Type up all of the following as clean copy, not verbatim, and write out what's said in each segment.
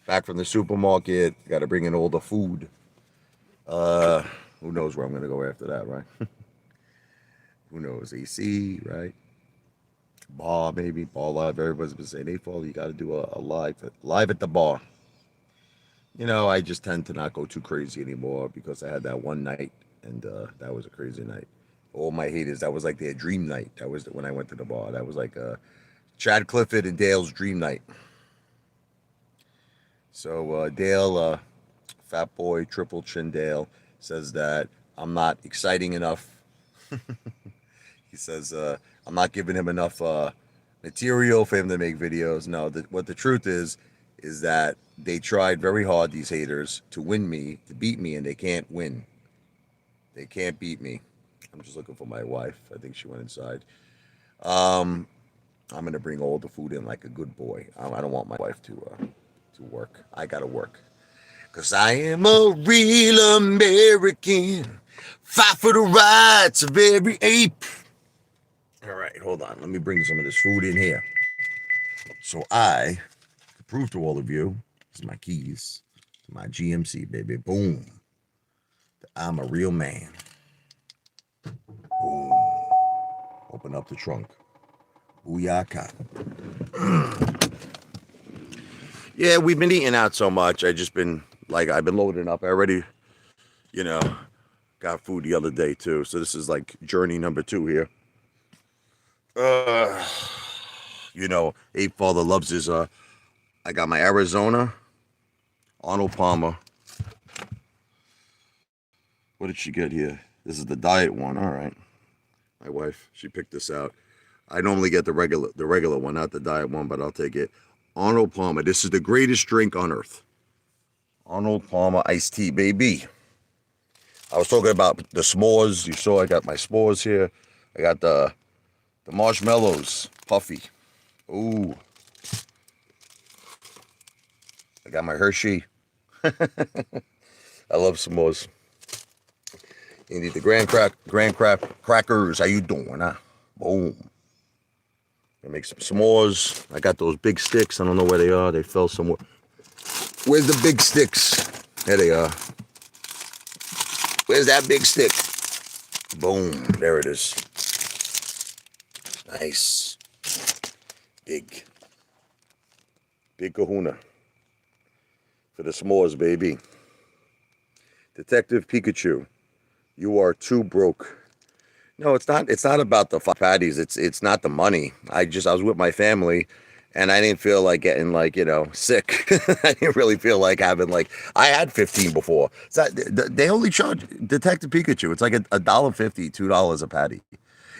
Back from the supermarket. Got to bring in all the food. Uh, who knows where I'm gonna go after that, right? Who knows? AC, right? Bar, maybe bar live. Everybody's been saying, "Hey, fall, you got to do a live at the bar." I just tend to not go too crazy anymore because I had that one night, and that was a crazy night. All my haters, that was like their dream night. That was when I went to the bar. That was like Chad Clifford and Dale's dream night. So Dale, Fat Boy, Triple Chin Dale, says that I'm not exciting enough. He says I'm not giving him enough material for him to make videos. No, what the truth is that they tried very hard, these haters, to win me, to beat me, and they can't win. They can't beat me. I'm just looking for my wife. I think she went inside. Um, I'm gonna bring all the food in like a good boy. I don't want my wife to work. I gotta work. Cause I am a real American. Fight for the rights of every ape. All right, hold on. Let me bring some of this food in here. So I can prove to all of you, this is my keys, my GMC, baby. Boom. I'm a real man. Boom. Open up the trunk. Booyaka. Yeah, we've been eating out so much. I've been loading up. I already, you know, got food the other day too. So this is like journey number 2 here. Uh, Ape Father loves his. I got my Arizona Arnold Palmer. What did she get here? This is the diet one. All right. My wife, she picked this out. I normally get the regular one, not the diet one, but I'll take it. Arnold Palmer. This is the greatest drink on earth. Arnold Palmer iced tea, baby. I was talking about the s'mores. You saw I got my s'mores here. I got the marshmallows, puffy. Ooh, I got my Hershey. I love s'mores. You need the crackers. How you doing, huh? Boom. I make some s'mores. I got those big sticks. I don't know where they are. They fell somewhere. Where's the big sticks? There they are. Where's that big stick? Boom. There it is. Nice. Big. Big kahuna. For the s'mores, baby. Detective Pikachu, you are too broke. No, it's not. It's not about the patties. It's not the money. I was with my family, and I didn't feel like getting sick. I didn't really feel like having I had 15 before. They only charge Detective Pikachu. It's like a $1.50, $2 a patty.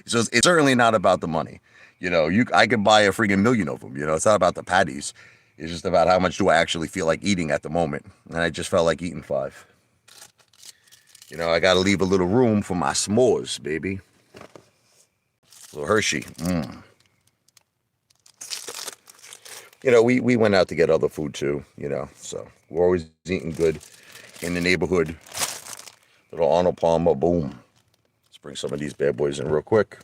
So it's certainly not about the money. I could buy a freaking million of them. It's not about the patties. It's just about how much do I actually feel like eating at the moment, and I just felt like eating 5. I got to leave a little room for my s'mores, baby. Little Hershey. We went out to get other food too, so we're always eating good in the neighborhood. Little Arnold Palmer, boom. Let's bring some of these bad boys in real quick.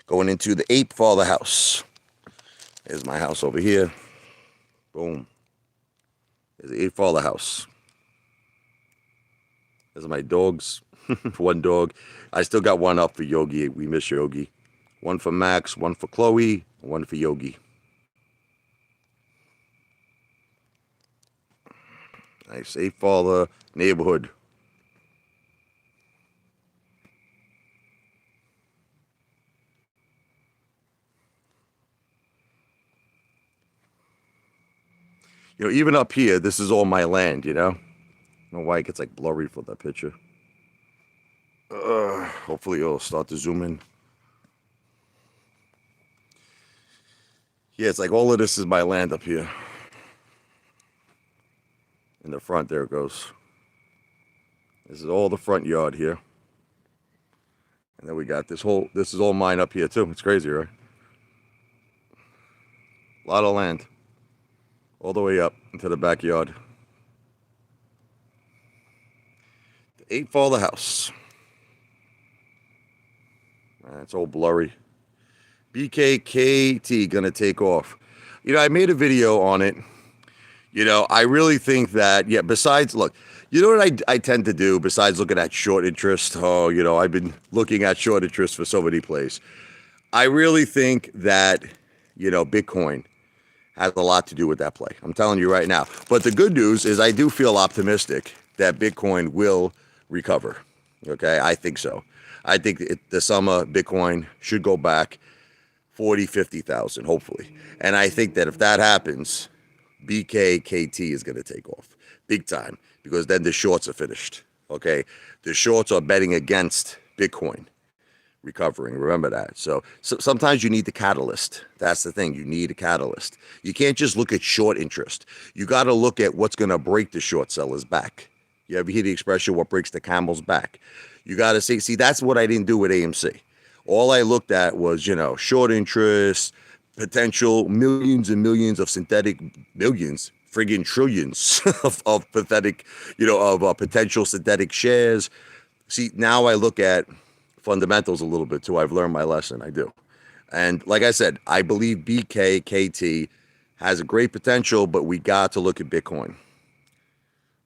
Going into the Apefather house. There's my house over here. Boom. There's the Apefather house. There's my dogs. One dog. I still got one up for Yogi. We miss Yogi. One for Max, one for Chloe, one for Yogi. Nice. Apefather neighborhood. Even up here, this is all my land. I don't know why it gets blurry for that picture. Hopefully it'll start to zoom in. Yeah, it's like all of this is my land up here. In the front, there it goes. This is all the front yard here. And then we got this is all mine up here too. It's crazy, right? A lot of land. All the way up into the backyard. The Apefather house. It's all blurry. BKKT gonna take off. I made a video on it. I really think that, yeah, besides, look, you know what I tend to do besides looking at short interest? Oh, I've been looking at short interest for so many plays. I really think that, Bitcoin has a lot to do with that play. I'm telling you right now. But the good news is I do feel optimistic that Bitcoin will recover. Okay, I think so. I think the summer Bitcoin should go back 40, 50,000, hopefully. And I think that if that happens, BKKT is going to take off big time because then the shorts are finished. Okay, the shorts are betting against Bitcoin recovering. Remember that. So sometimes you need the catalyst. That's the thing. You need a catalyst. You can't just look at short interest. You got to look at what's going to break the short seller's back. You ever hear the expression, what breaks the camel's back? You got to see, that's what I didn't do with AMC. All I looked at was, short interest, potential millions and millions of synthetic millions, friggin' trillions of pathetic, of potential synthetic shares. See, now I look at fundamentals a little bit too. I've learned my lesson. I do. And like I said, I believe BKKT has a great potential, but we got to look at Bitcoin.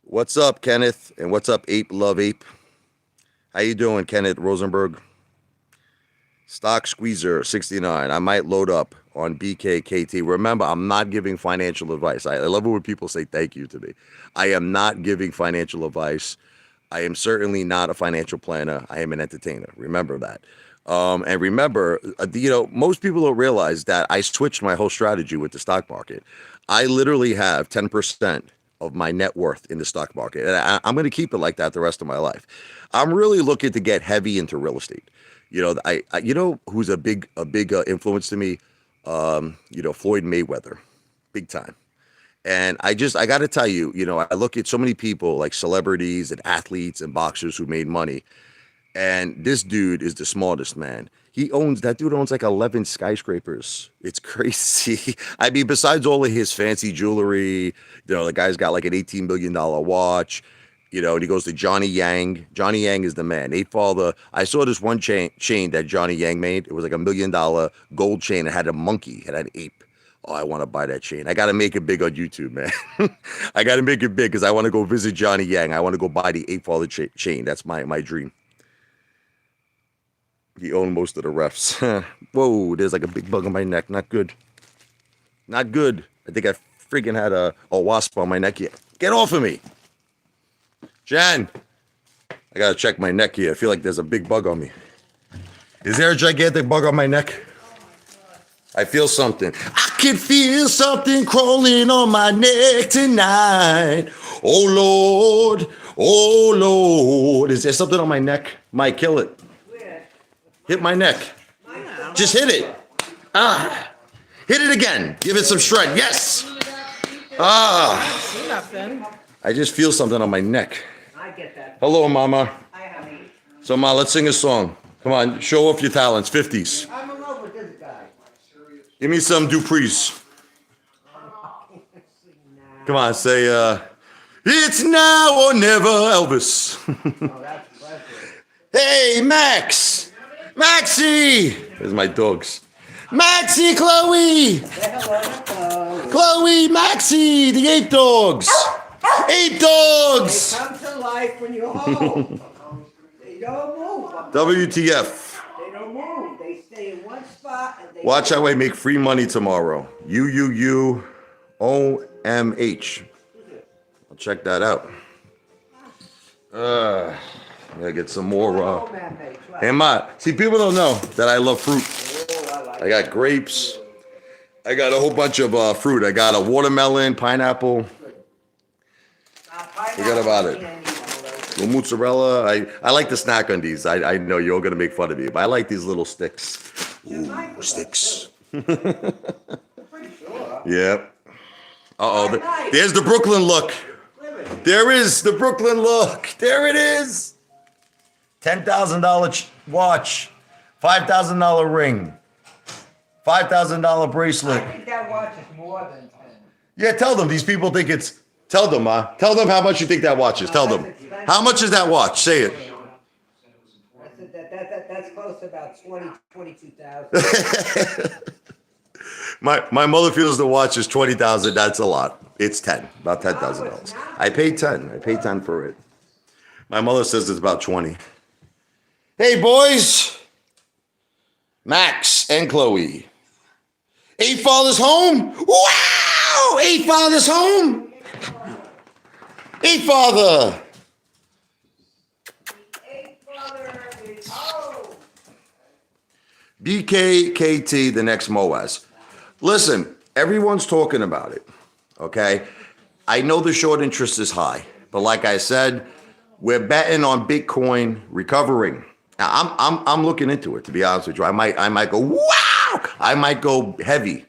What's up, Kenneth? And what's up, Ape Love Ape? How you doing, Kenneth Rosenberg? Stock Squeezer 69. I might load up on BKKT. Remember, I'm not giving financial advice. I love it when people say thank you to me. I am not giving financial advice. I am certainly not a financial planner. I am an entertainer. Remember that. And remember, most people don't realize that I switched my whole strategy with the stock market. I literally have 10% of my net worth in the stock market. And I'm going to keep it like that the rest of my life. I'm really looking to get heavy into real estate. Who's a big influence to me? Floyd Mayweather, big time. And I got to tell you, I look at so many people like celebrities and athletes and boxers who made money. And this dude is the smartest man. That dude owns like 11 skyscrapers. It's crazy. I mean, besides all of his fancy jewelry, the guy's got like an $18 million watch, and he goes to Johnny Yang. Johnny Yang is the man. Apefather. I saw this one chain that Johnny Yang made. It was like $1 million gold chain. It had a monkey. It had an ape. Oh, I want to buy that chain. I got to make it big on YouTube, man. I got to make it big because I want to go visit Johnny Yang. I want to go buy the Apefather chain. That's my dream. He owned most of the refs. Whoa, there's like a big bug on my neck. Not good. Not good. I think I freaking had a wasp on my neck here. Get off of me. Jan, I got to check my neck here. I feel like there's a big bug on me. Is there a gigantic bug on my neck? I feel something. I can feel something crawling on my neck tonight. Oh, Lord. Oh, Lord. Is there something on my neck? Might kill it. Hit my neck. Just hit it. Hit it again. Give it some shred. Yes. I just feel something on my neck. I get that. Hello, Mama. Hi, honey. So, Ma, let's sing a song. Come on, show off your talents. 50s. I'm in love with this guy. Give me some Dupree's. Come on, say, it's now or never, Elvis. Oh, that's pleasure. Hey, Max. Maxie. There's my dogs. Maxie, Chloe. Chloe, Maxie, the ape dogs. Ape dogs. They come to life when you're home. They don't move. WTF. They don't move. They stay in one spot. And they Watch how I make free money tomorrow. UUUOMH. I'll check that out. I gotta get some more. Hey, Ma, see, people don't know that I love fruit. I got grapes. I got a whole bunch of fruit. I got a watermelon, pineapple. Forget about it. Little mozzarella. I like to snack on these. I know you're all gonna make fun of me, but I like these little sticks. Ooh, sticks. Yep. Uh-oh. There's the Brooklyn look. There is the Brooklyn look. There it is. $10,000 watch. $5,000 ring. $5,000 bracelet. I think that watch is more than 10. Yeah, tell them. These people think it's... Tell them, Ma. Tell them how much you think that watch is. Tell them. How much is that watch? Say it. That's that's close to about 22,000. My mother feels the watch is 20,000. That's a lot. It's 10, about $10,000. I paid 10. I paid 10 for it. My mother says it's about 20. Hey boys, Max and Chloe. Apefather's home. Wow, Apefather's home. Apefather. Apefather is home. BKKT, the next Moaz. Listen, everyone's talking about it, okay? I know the short interest is high, but like I said, we're betting on Bitcoin recovering. Now, I'm looking into it, to be honest with you. I might go, wow! I might go heavy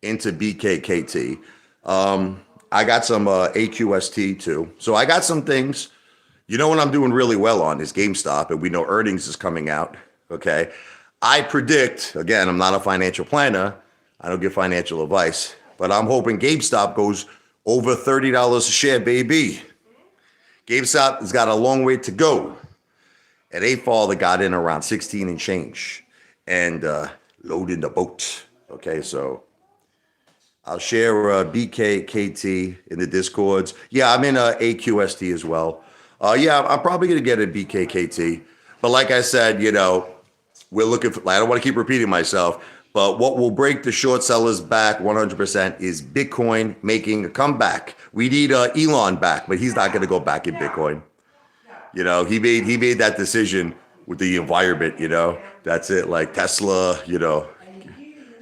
into BKKT. I got some AQST too. So I got some things. You know what I'm doing really well on is GameStop, and we know earnings is coming out, okay? I predict, again, I'm not a financial planner. I don't give financial advice, but I'm hoping GameStop goes over $30 a share, baby. GameStop has got a long way to go. At Apefather got in around 16 and change and loading the boat. Okay, so I'll share BKKT in the Discords. Yeah, I'm in AQST as well. Yeah, I'm probably going to get a BKKT. But like I said, you know, we're looking for, I don't want to keep repeating myself, but what will break the short sellers back 100% is Bitcoin making a comeback. We need Elon back, but he's not going to go back in Bitcoin. You know, he made that decision with the environment, you know. That's it, like Tesla, you know.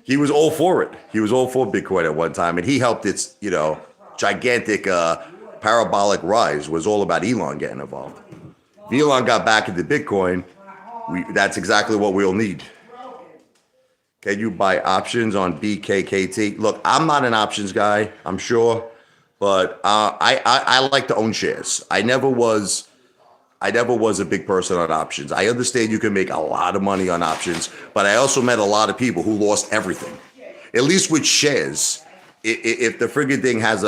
He was all for it. He was all for Bitcoin at one time, and he helped its, you know, gigantic parabolic rise was all about Elon getting involved. If Elon got back into Bitcoin, that's exactly what we'll need. Can you buy options on BKKT? Look, I'm not an options guy, I'm sure, but I like to own shares. I never was a big person on options. I understand you can make a lot of money on options, but I also met a lot of people who lost everything. At least with shares, if the friggin' thing has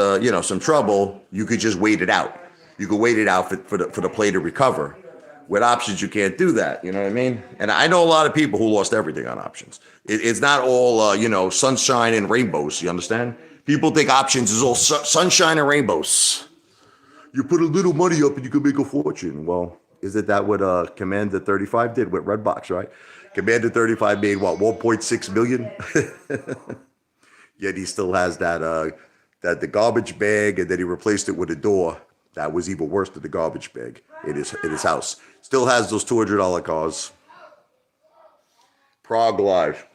some trouble, you could just wait it out. You could wait it out for the play to recover. With options, you can't do that. You know what I mean? And I know a lot of people who lost everything on options. It's not all sunshine and rainbows. You understand? People think options is all sunshine and rainbows. You put a little money up and you can make a fortune. Well, isn't that what Commander 35 did with Redbox, right? Commander 35 made what, 1.6 million? Yet he still has that the garbage bag, and then he replaced it with a door that was even worse than the garbage bag in his house. Still has those $200 cars. Prague Live.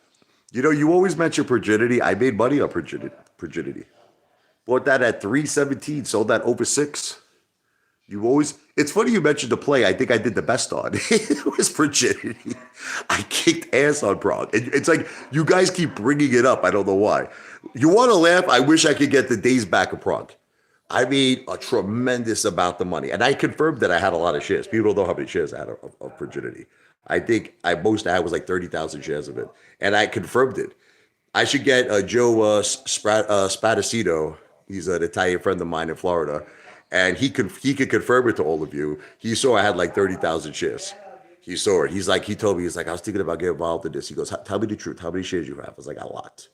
You know, you always mention Progidity. I made money on Progidity. Bought that at 317, sold that over 6. It's funny you mentioned the play I think I did the best on. It was Progidity. I kicked ass on Prague. It's like, you guys keep bringing it up. I don't know why. You want to laugh? I wish I could get the days back of Prague. I made a tremendous amount of money. And I confirmed that I had a lot of shares. People don't know how many shares I had of Progidity. I think most I had was like 30,000 shares of it. And I confirmed it. I should get Joe Spadacito. He's an Italian friend of mine in Florida. And he could confirm it to all of you. He saw I had like 30,000 shares. He saw it. He told me, I was thinking about getting involved in this. He goes, tell me the truth. How many shares you have? I was like, a lot.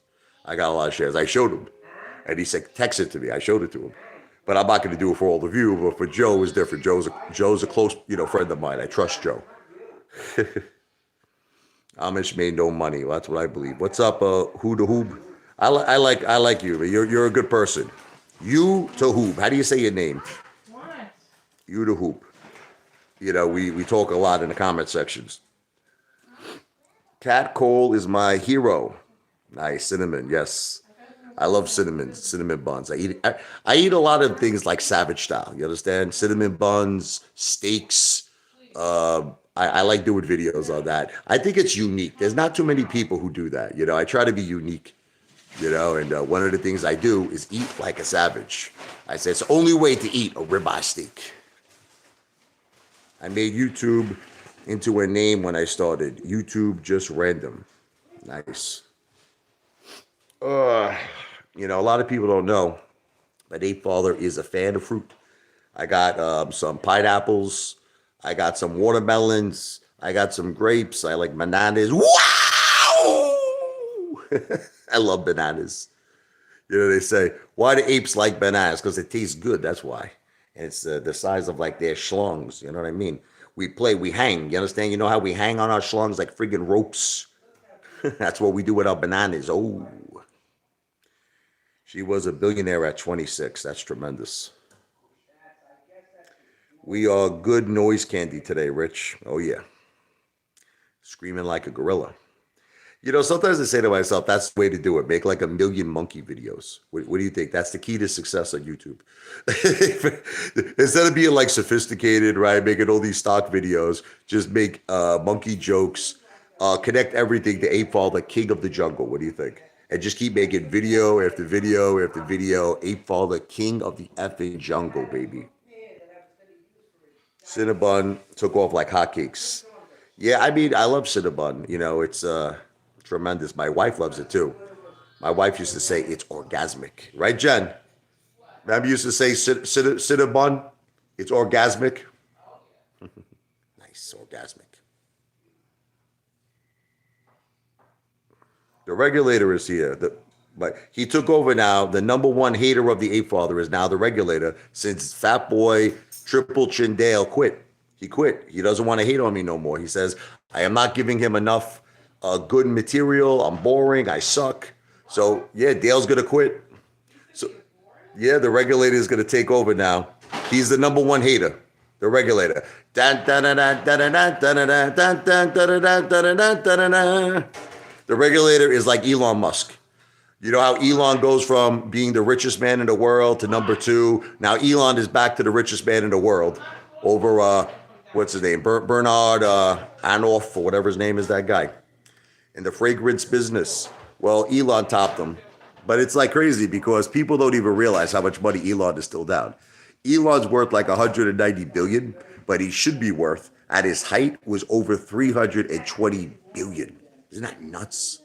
I got a lot of shares. I showed him. And he said, text it to me. I showed it to him. But I'm not going to do it for all of you. But for Joe, it's different. Joe's a close, friend of mine. I trust Joe. Amish made no money. Well, that's what I believe. What's up, Who to Hoop? I like you. You're a good person. You to Hoop. How do you say your name? What? You to Hoop. You know, we talk a lot in the comment sections. Cat Cole is my hero. Nice. Cinnamon, yes. I love cinnamon buns. I eat a lot of things like Savage style. You understand? Cinnamon buns, steaks. I like doing videos on that. I think it's unique. There's not too many people who do that. You know, I try to be unique. You know, and one of the things I do is eat like a savage. I say it's the only way to eat a ribeye steak. I made YouTube into a name when I started. YouTube just random. Nice. A lot of people don't know, but Apefather is a fan of fruit. I got some pineapples. I got some watermelons. I got some grapes. I like bananas. Wow! I love bananas. You know, they say, why do apes like bananas? Because it tastes good. That's why. And it's the size of like their schlongs. You know what I mean? We hang. You understand? You know how we hang on our schlongs like friggin' ropes? That's what we do with our bananas. Oh, she was a billionaire at 26. That's tremendous. We are good noise candy today, Rich. Oh, yeah. Screaming like a gorilla. You know, sometimes I say to myself, that's the way to do it. Make like a million monkey videos. What do you think? That's the key to success on YouTube. Instead of being like sophisticated, right? Making all these stock videos, just make monkey jokes, connect everything to Apefather, king of the jungle. What do you think? And just keep making video after video after video. Apefather, king of the effing jungle, baby. Cinnabon took off like hotcakes. Yeah, I mean, I love Cinnabon. You know, it's tremendous. My wife loves it too. My wife used to say it's orgasmic, right, Jen? Remember, used to say Cinnabon? It's orgasmic. Nice, orgasmic. The regulator is here. But he took over now. The number one hater of the Apefather is now the regulator since Fat Boy Triple Chin Dale quit. He quit. He doesn't want to hate on me no more. He says, I am not giving him enough good material. I'm boring. I suck. So, yeah, Dale's going to quit. So, yeah, the regulator is going to take over now. He's the number one hater, the regulator. The regulator is like Elon Musk. You know how Elon goes from being the richest man in the world to number two. Now Elon is back to the richest man in the world over, what's his name? Bernard Arnault, or whatever his name is, that guy. In the fragrance business. Well, Elon topped him. But it's like crazy because people don't even realize how much money Elon is still down. Elon's worth like 190 billion, but he should be worth, at his height, was over 320 billion. Isn't that nuts?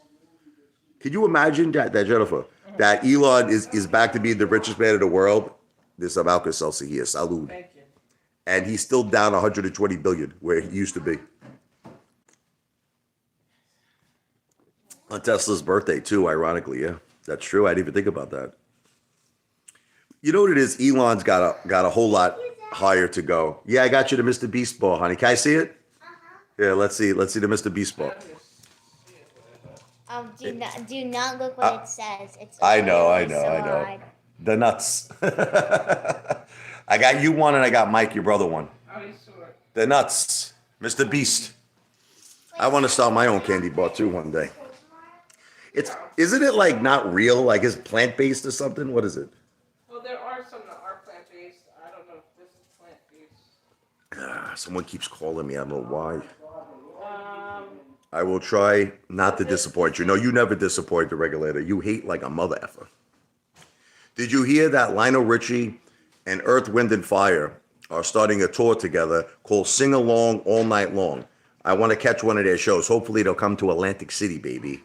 Can you imagine that Jennifer, that Elon is back to being the richest man in the world? This is Malcolm Celsi here, salud. Thank you. And he's still down 120 billion where he used to be. On Tesla's birthday too, ironically, yeah. That's true. I didn't even think about that. You know what it is? Elon's got a whole lot higher to go. Yeah, I got you the Mr. Beast ball, honey. Can I see it? Yeah, let's see the Mr. Beast ball. Do not look what it says. It's I know. hard. The nuts. I got you one and I got Mike, your brother, one. The nuts. Mr. Beast. I want to start my own candy bar too one day. Isn't it like not real? Like is it plant-based or something? What is it? Well, there are some that are plant-based. I don't know if this is plant-based. Someone keeps calling me. I don't know why. I will try not to disappoint you. No, you never disappoint the regulator. You hate like a mother effer. Did you hear that Lionel Richie and Earth, Wind, and Fire are starting a tour together called Sing Along All Night Long? I want to catch one of their shows. Hopefully they'll come to Atlantic City, baby.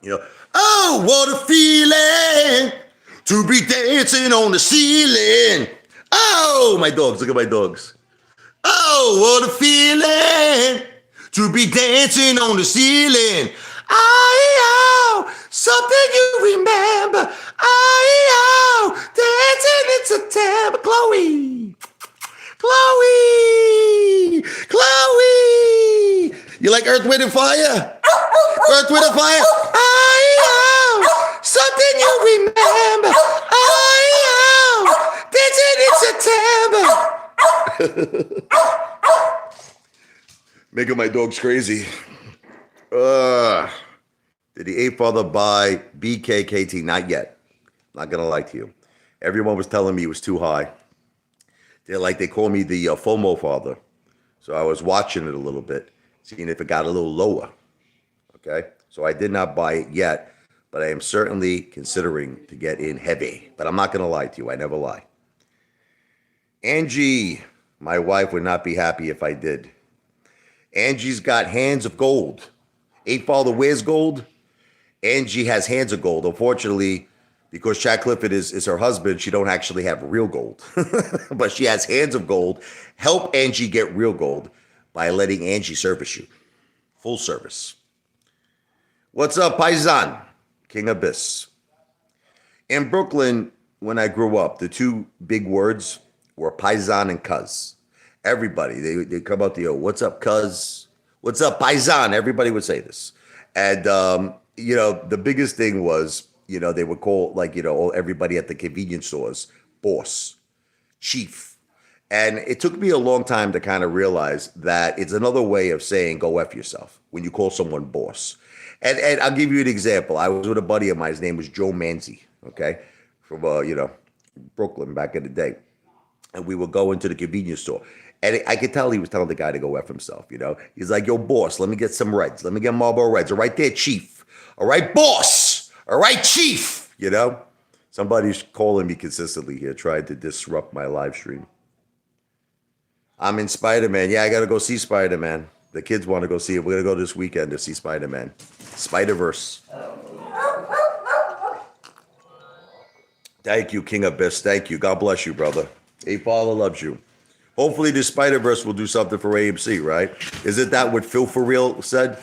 You know, oh, what a feeling to be dancing on the ceiling. Oh, my dogs. Look at my dogs. Oh, what a feeling to be dancing on the ceiling. Oh, something you remember. Oh, dancing in September. Chloe. You like Earth, Wind, and Fire? Earth, Wind, and Fire? Oh, something you remember. Oh, dancing in September. Making my dogs crazy. Did the Apefather buy BKKT? Not yet. Not gonna lie to you. Everyone was telling me it was too high. They call me the FOMO father. So I was watching it a little bit, seeing if it got a little lower. Okay, so I did not buy it yet, but I am certainly considering to get in heavy. But I'm not gonna lie to you. I never lie. Angie, my wife, would not be happy if I did. Angie's got hands of gold. Apefather wears gold. Angie has hands of gold. Unfortunately, because Chad Clifford is her husband, she don't actually have real gold. But she has hands of gold. Help Angie get real gold. by letting Angie service you. Full service. What's up, Paisan? King Abyss. In Brooklyn, when I grew up, the two big words were Paisan and Cuz. Everybody, they come out to you, what's up, Cuz? What's up, Paisan? Everybody would say this. And, the biggest thing was, they would call, everybody at the convenience stores, boss, chief. And it took me a long time to kind of realize that it's another way of saying go F yourself when you call someone boss. And I'll give you an example. I was with a buddy of mine. His name was Joe Manzi, okay, from, Brooklyn back in the day. And we would go into the convenience store. And I could tell he was telling the guy to go F himself, He's like, yo, boss, let me get some Reds. Let me get Marlboro Reds. All right there, chief. All right, boss. All right, chief. Somebody's calling me consistently here, trying to disrupt my live stream. I'm in Spider-Man. Yeah, I got to go see Spider-Man. The kids want to go see it. We're going to go this weekend to see Spider-Man. Spider-Verse. Thank you, King Abyss. Thank you. God bless you, brother. Apefather loves you. Hopefully the Spider-Verse will do something for AMC, right? Isn't that what Phil For Real said?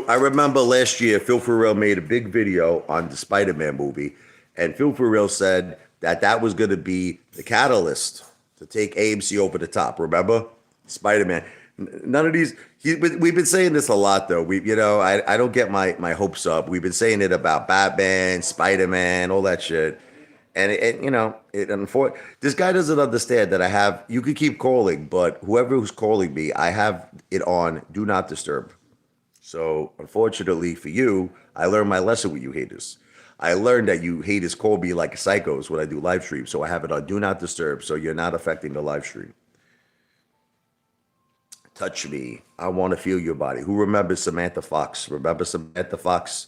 I remember last year, Phil For Real made a big video on the Spider-Man movie, and Phil For Real said that was going to be the catalyst to take AMC over the top. Remember? Spider-Man. None of these. We've been saying this a lot, though. I don't get my hopes up. We've been saying it about Batman, Spider-Man, all that shit. And this guy doesn't understand that you could keep calling, but whoever who's calling me, I have it on Do Not Disturb. So unfortunately for you, I learned my lesson with you haters. I learned that you haters call me like psychos when I do live streams. So I have it on Do Not Disturb, so you're not affecting the live stream. Touch me. I want to feel your body. Who remembers Samantha Fox? Remember Samantha Fox?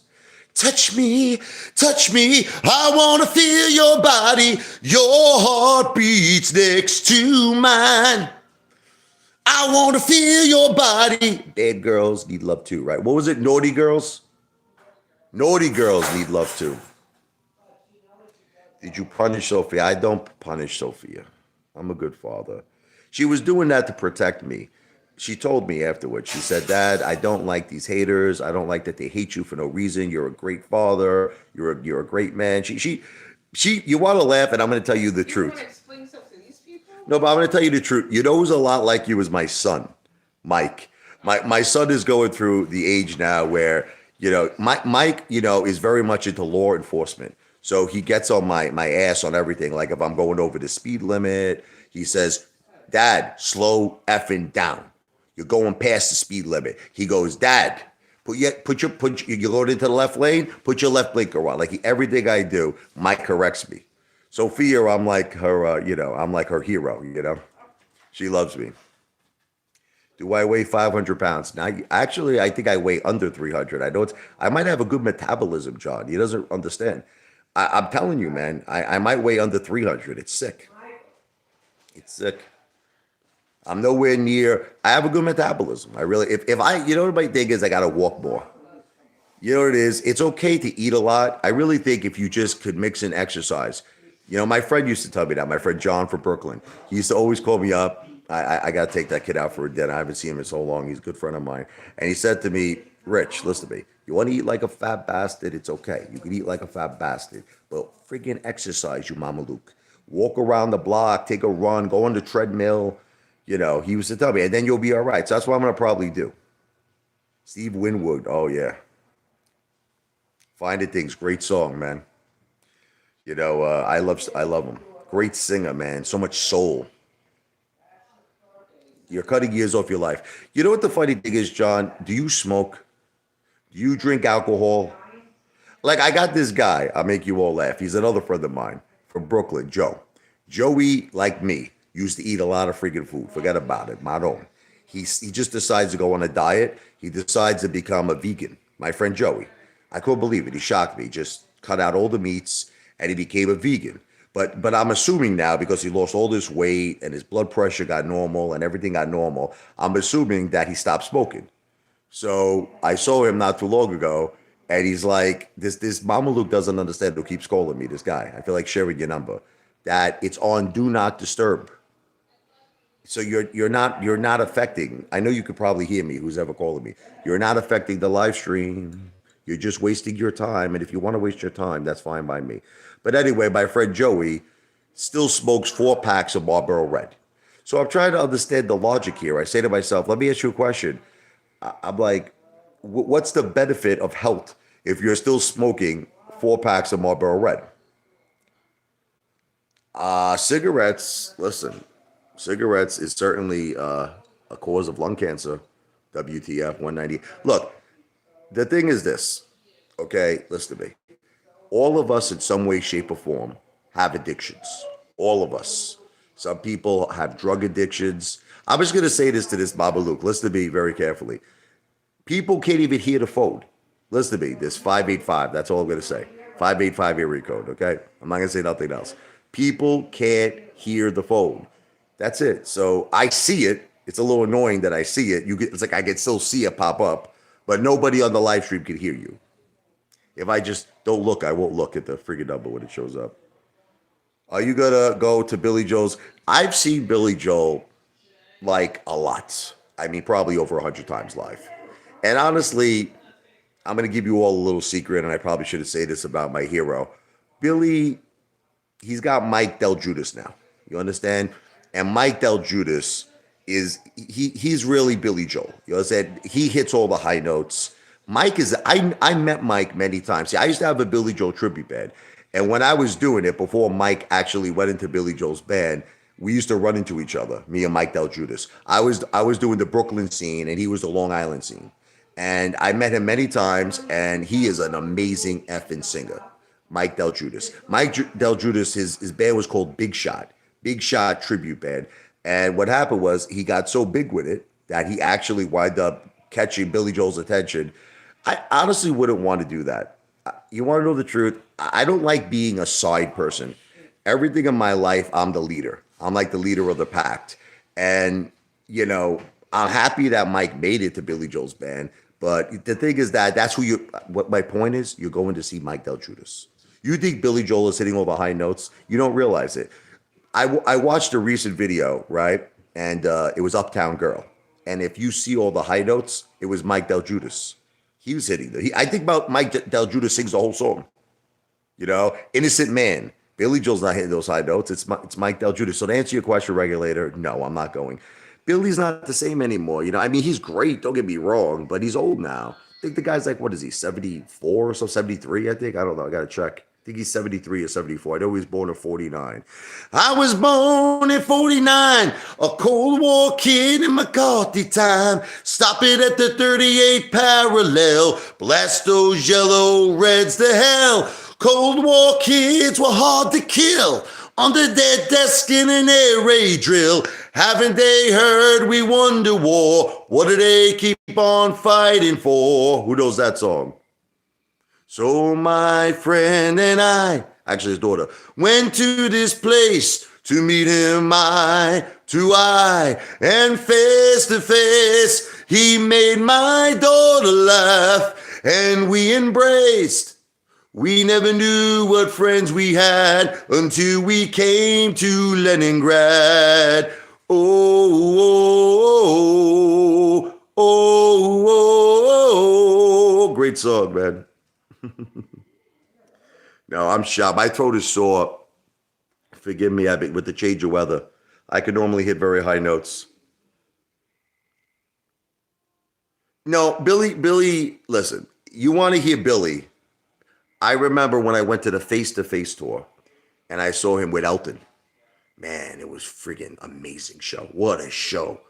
Touch me, I want to feel your body. Your heart beats next to mine. I want to feel your body. Bad girls need love too, right? What was it? Naughty girls? Naughty girls need love too. Did you punish Sophia? I don't punish Sophia. I'm a good father. She was doing that to protect me. She told me afterwards, she said, Dad, I don't like these haters. I don't like that they hate you for no reason. You're a great father. You're a great man. You want to laugh, and I'm going to tell you the truth. Want to explain stuff to these people? No, but I'm going to tell you the truth. You know who's a lot like you is my son, Mike. My son is going through the age now where, Mike, is very much into law enforcement. So he gets on my ass on everything. Like if I'm going over the speed limit, he says, Dad, slow effing down. You're going past the speed limit. He goes, Dad, you're going into the left lane, put your left blinker on. Like everything I do, Mike corrects me. Sophia, I'm like her, I'm like her hero, She loves me. Do I weigh 500 pounds? Now, actually, I think I weigh under 300. I might have a good metabolism, John. He doesn't understand. I'm telling you, man, I might weigh under 300. It's sick. It's sick. I'm nowhere near. I have a good metabolism. I really, if I, what my thing is, I got to walk more. You know what it is? It's okay to eat a lot. I really think if you just could mix in exercise. My friend used to tell me that. My friend John from Brooklyn. He used to always call me up. I got to take that kid out for a dinner. I haven't seen him in so long. He's a good friend of mine. And he said to me, Rich, listen to me. You want to eat like a fat bastard? It's okay. You can eat like a fat bastard. But freaking exercise, you Mama Luke. Walk around the block, take a run, go on the treadmill. He used to tell me, and then you'll be all right. So that's what I'm going to probably do. Steve Winwood. Oh, yeah. Finding Things. Great song, man. I love him. Great singer, man. So much soul. You're cutting years off your life. You know what the funny thing is, John? Do you smoke? Do you drink alcohol? Like, I got this guy. I'll make you all laugh. He's another friend of mine from Brooklyn, Joe. Joey, like me, used to eat a lot of freaking food. Forget about it. Maron. He just decides to go on a diet. He decides to become a vegan. My friend Joey. I couldn't believe it. He shocked me. Just cut out all the meats and he became a vegan. But I'm assuming now, because he lost all this weight and his blood pressure got normal and everything got normal, I'm assuming that he stopped smoking. So I saw him not too long ago, and he's like, this Mama Luke doesn't understand who keeps calling me, this guy. I feel like sharing your number. That it's on Do Not Disturb. So you're not affecting. I know you could probably hear me. Who's ever calling me? You're not affecting the live stream. You're just wasting your time. And if you want to waste your time, that's fine by me. But anyway, my friend Joey still smokes 4 packs of Marlboro Red. So I'm trying to understand the logic here. I say to myself, let me ask you a question. I'm like, what's the benefit of health if you're still smoking 4 packs of Marlboro Red? Cigarettes, listen, cigarettes is certainly a cause of lung cancer. WTF 190. Look, the thing is this, okay? Listen to me. All of us, in some way, shape, or form, have addictions. All of us. Some people have drug addictions. I'm just going to say this to this Baba Luke. Listen to me very carefully. People can't even hear the phone. Listen to me. This 585. That's all I'm going to say. 585 area code, okay? I'm not going to say nothing else. People can't hear the phone. That's it. So I see it. It's a little annoying that I see it. It's like I can still see it pop up, but nobody on the live stream can hear you. If I just don't look, I won't look at the friggin' number when it shows up. Are you gonna go to Billy Joel's? I've seen Billy Joel like a lot. I mean, probably over 100 times live. And honestly, I'm gonna give you all a little secret, and I probably should have said this about my hero. Billy, he's got Mike Del Judas now. You understand? And Mike Del Judas he's really Billy Joel. You understand? He hits all the high notes. Mike is I met Mike many times. See, I used to have a Billy Joel tribute band. And when I was doing it, before Mike actually went into Billy Joel's band, we used to run into each other, me and Mike Del Judas. I was doing the Brooklyn scene and he was the Long Island scene. And I met him many times, and he is an amazing effing singer. Mike Del Judas. Del Judas, his band was called Big Shot Tribute Band. And what happened was he got so big with it that he actually wound up catching Billy Joel's attention. I honestly wouldn't want to do that. You want to know the truth? I don't like being a side person. Everything in my life, I'm the leader. I'm like the leader of the pack. And, I'm happy that Mike made it to Billy Joel's band. But the thing is that's what my point is, you're going to see Mike Del Judas. You think Billy Joel is hitting all the high notes? You don't realize it. I watched a recent video, right? And it was Uptown Girl. And if you see all the high notes, it was Mike Del Judas. He was hitting I think about Mike Del Judas sings the whole song. Innocent Man. Billy Joel's not hitting those high notes. It's Mike Del Judas. So to answer your question, regulator, no, I'm not going. Billy's not the same anymore. He's great. Don't get me wrong, but he's old now. I think the guy's like, what is he, 74 or so, 73, I think? I don't know. I got to check. I think he's 73 or 74. I know he was born in 49. I was born in 49, a Cold War kid in McCarthy time. Stop it at the 38 parallel. Blast those yellow reds to hell. Cold War kids were hard to kill. Under their desk in an air raid drill. Haven't they heard we won the war? What do they keep on fighting for? Who knows that song? So my friend and I, actually his daughter, went to this place to meet him eye to eye and face to face. He made my daughter laugh and we embraced. We never knew what friends we had until we came to Leningrad. Oh, oh, oh, oh, oh, oh. Great song, man. No, I'm shocked. My throat is sore. Forgive me, with the change of weather. I can normally hit very high notes. No, Billy, listen, you want to hear Billy. I remember when I went to the face-to-face tour and I saw him with Elton. Man, it was friggin' amazing show. What a show.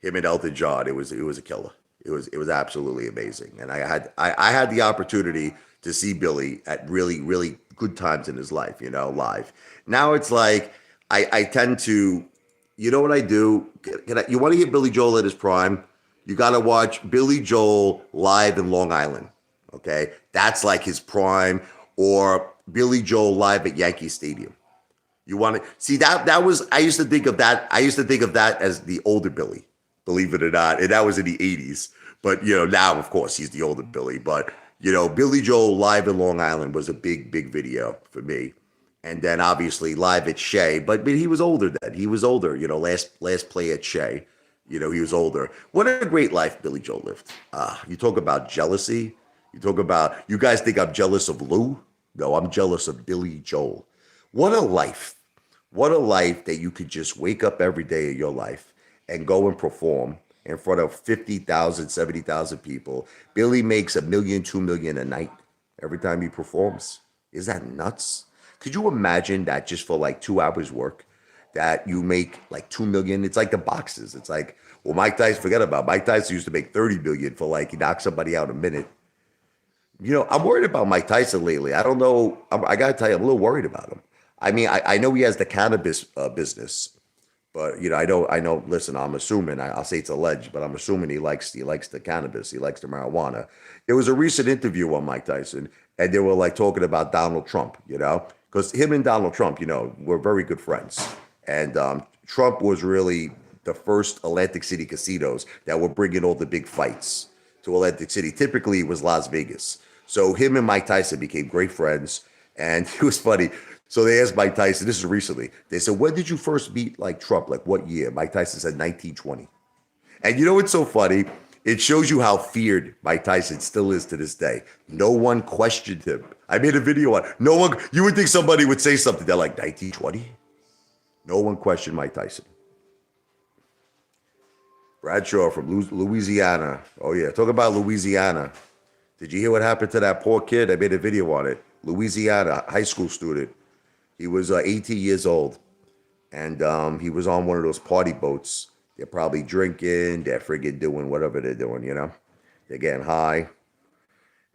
Him and Elton John, it was a killer. It was absolutely amazing. And I had the opportunity to see Billy at really, really good times in his life, live. Now it's like I tend to, you know what I do? You want to get Billy Joel at his prime? You got to watch Billy Joel live in Long Island. Okay, that's like his prime, or Billy Joel live at Yankee Stadium. You want to see that was I used to think of that as the older Billy, believe it or not, and that was in the 80s. But now of course he's the older Billy. But Billy Joel live in Long Island was a big video for me, And then obviously live at Shea, but he was older then. He was older, last play at Shea, he was older. What a great life Billy Joel lived. You talk about jealousy. You guys think I'm jealous of Lou? No, I'm jealous of Billy Joel. What a life. What a life that you could just wake up every day of your life and go and perform in front of 50,000, 70,000 people. Billy makes $1 million, $2 million a night every time he performs. Is that nuts? Could you imagine that just for like 2 hours work, that you make like 2 million? It's like the boxes. It's like, well, forget about Mike Tyson used to make 30 million for like he knocked somebody out a minute. I'm worried about Mike Tyson lately. I don't know. I got to tell you, I'm a little worried about him. I mean, I know he has the cannabis business, but I know. Listen, I'm assuming. I'll say it's alleged, but I'm assuming he likes the cannabis. He likes the marijuana. There was a recent interview on Mike Tyson, and they were like talking about Donald Trump. Because him and Donald Trump, were very good friends, and Trump was really the first Atlantic City casinos that were bringing all the big fights to Atlantic City. Typically, it was Las Vegas. So him and Mike Tyson became great friends, and it was funny. So they asked Mike Tyson, this is recently, they said, when did you first meet like Trump? Like what year? Mike Tyson said 1920. And what's so funny? It shows you how feared Mike Tyson still is to this day. No one questioned him. I made a video on no one. You would think somebody would say something. They're like 1920. No one questioned Mike Tyson. Bradshaw from Louisiana. Oh yeah, talk about Louisiana. Did you hear what happened to that poor kid? I made a video on it. Louisiana, high school student. He was 18 years old, and he was on one of those party boats. They're probably drinking. They're friggin' doing whatever they're doing. They're getting high.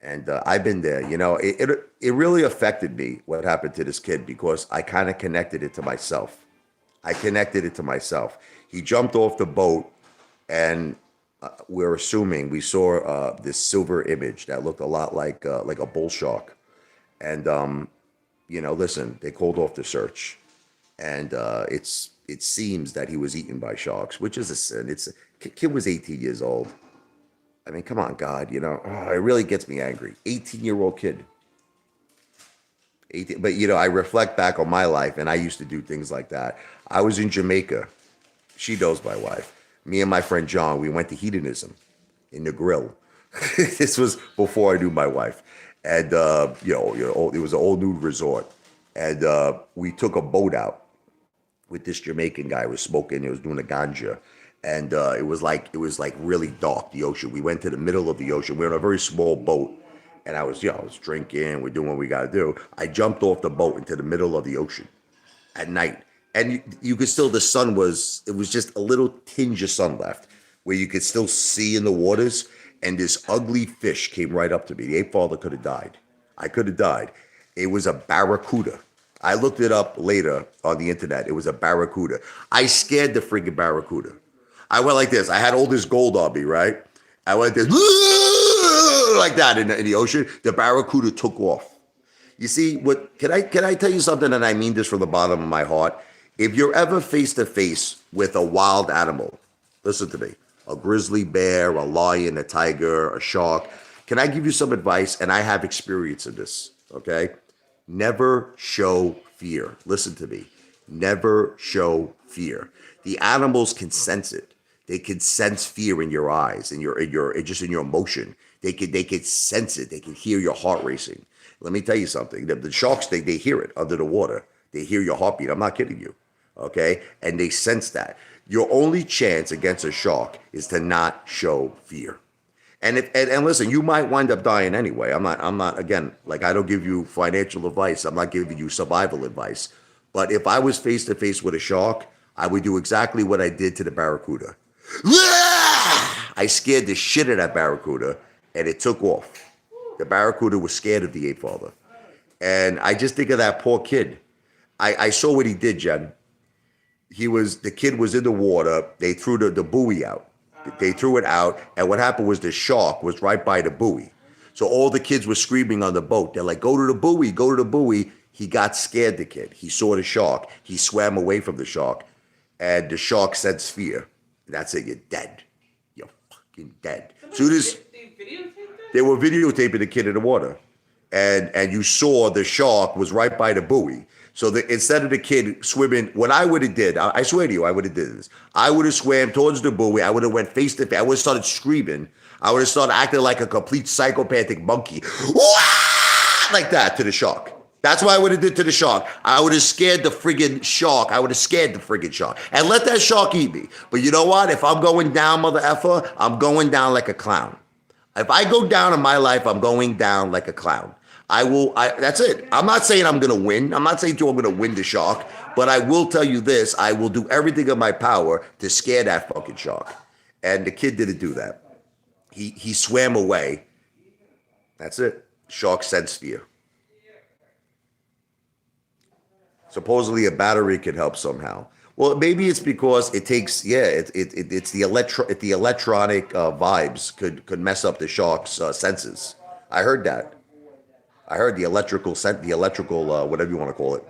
And I've been there. It really affected me what happened to this kid because I kind of connected it to myself. He jumped off the boat, and we're assuming we saw this silver image that looked a lot like a bull shark. And listen, they called off the search, and it seems that he was eaten by sharks, which is a sin. Kid was 18 years old. I mean, come on, God, it really gets me angry. 18-year-old kid. 18, but I reflect back on my life, and I used to do things like that. I was in Jamaica. She knows my wife. Me and my friend John, we went to hedonism in the grill. This was before I knew my wife. And, it was an old nude resort. And we took a boat out with this Jamaican guy who was smoking. He was doing a ganja. And it was like really dark, the ocean. We went to the middle of the ocean. We were on a very small boat. And I was drinking. We're doing what we got to do. I jumped off the boat into the middle of the ocean at night. And you could still, it was just a little tinge of sun left where you could still see in the waters. And this ugly fish came right up to me. The Apefather could have died. I could have died. It was a barracuda. I looked it up later on the internet. It was a barracuda. I scared the friggin' barracuda. I went like this. I had all this gold on me, right? I went this like that in the ocean. The barracuda took off. You see, can I tell you something, and I mean this from the bottom of my heart? If you're ever face to face with a wild animal, listen to me. A grizzly bear, a lion, a tiger, a shark. Can I give you some advice? And I have experience in this, okay? Never show fear. Listen to me. Never show fear. The animals can sense it. They can sense fear in your eyes, in your just in your emotion. They can sense it. They can hear your heart racing. Let me tell you something. The sharks, they hear it under the water. They hear your heartbeat. I'm not kidding you, okay? And they sense that. Your only chance against a shark is to not show fear. And listen, you might wind up dying anyway. I'm not again, like I don't give you financial advice. I'm not giving you survival advice. But if I was face to face with a shark, I would do exactly what I did to the barracuda. I scared the shit out of that barracuda, and it took off. The barracuda was scared of the Apefather. And I just think of that poor kid. I saw what he did, Jen. The kid was in the water. They threw the buoy out. They threw it out, and what happened was the shark was right by the buoy. So all the kids were screaming on the boat. They're like, go to the buoy, go to the buoy. He got scared, the kid. He saw the shark. He swam away from the shark, and the shark sensed fear. That's it, you're dead. You're fucking dead. They videotaped that? They were videotaping the kid in the water. and you saw the shark was right by the buoy. So instead of the kid swimming, what I would have did, I swear to you, I would have did this. I would have swam towards the buoy. I would have went face to face. I would have started screaming. I would have started acting like a complete psychopathic monkey, like that to the shark. That's what I would have did to the shark. I would have scared the friggin' shark. I would have scared the friggin' shark and let that shark eat me. But you know what? If I'm going down, mother effer, I'm going down like a clown. If I go down in my life, I'm going down like a clown. That's it. I'm not saying I'm going to win. I'm not saying to you I'm going to win the shark, but I will tell you this. I will do everything in my power to scare that fucking shark. And the kid didn't do that. He swam away. That's it. Shark sensed fear. Supposedly a battery can help somehow. Well, maybe it's because it takes, it's the electronic vibes could mess up the shark's senses. I heard that. I heard the electrical whatever you want to call it.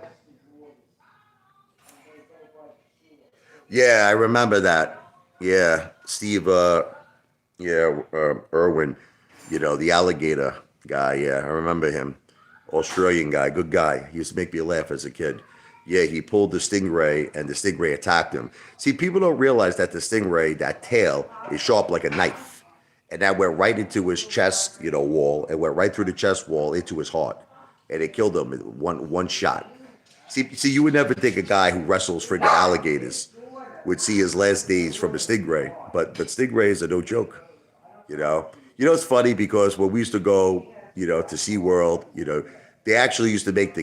Yeah, I remember that. Yeah, Steve. Irwin. The alligator guy. Yeah, I remember him. Australian guy, good guy. He used to make me laugh as a kid. Yeah, he pulled the stingray, and the stingray attacked him. See, people don't realize that the stingray, that tail, is sharp like a knife. And that went right into his chest, wall. It went right through the chest wall into his heart. And it killed him in one shot. See, you would never think a guy who wrestles friggin' alligators would see his last days from a stingray. But stingrays are no joke, it's funny because when we used to go, to SeaWorld, they actually used to make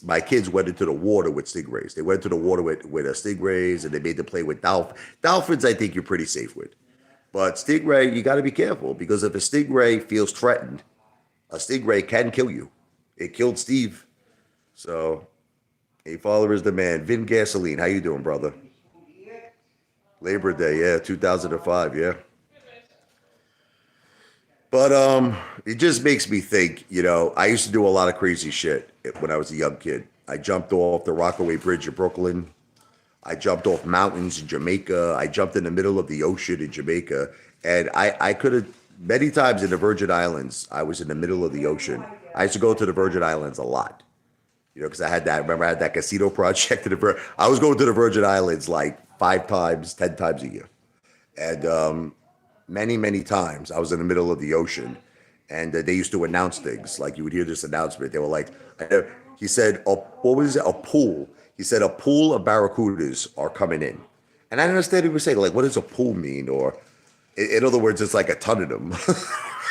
my kids went into the water with stingrays. They went to the water with stingrays, and they made them play with dolphins. Dolphins, I think you're pretty safe with. But stingray, you got to be careful because if a stingray feels threatened, a stingray can kill you. It killed Steve. So, a father is the man. Vin Gasoline, how you doing, brother? Labor Day, yeah, 2005, yeah. But it just makes me think, I used to do a lot of crazy shit when I was a young kid. I jumped off the Rockaway Bridge in Brooklyn. I jumped off mountains in Jamaica. I jumped in the middle of the ocean in Jamaica. And I could have, many times in the Virgin Islands, I was in the middle of the ocean. I used to go to the Virgin Islands a lot, because I had that casino project. I was going to the Virgin Islands like 5 times, 10 times a year. And many, many times I was in the middle of the ocean, and they used to announce things. Like you would hear this announcement. They were like, he said, what was it? A pool. He said, a pool of barracudas are coming in. And I didn't understand what he was saying. Like, what does a pool mean? Or in other words, it's like a ton of them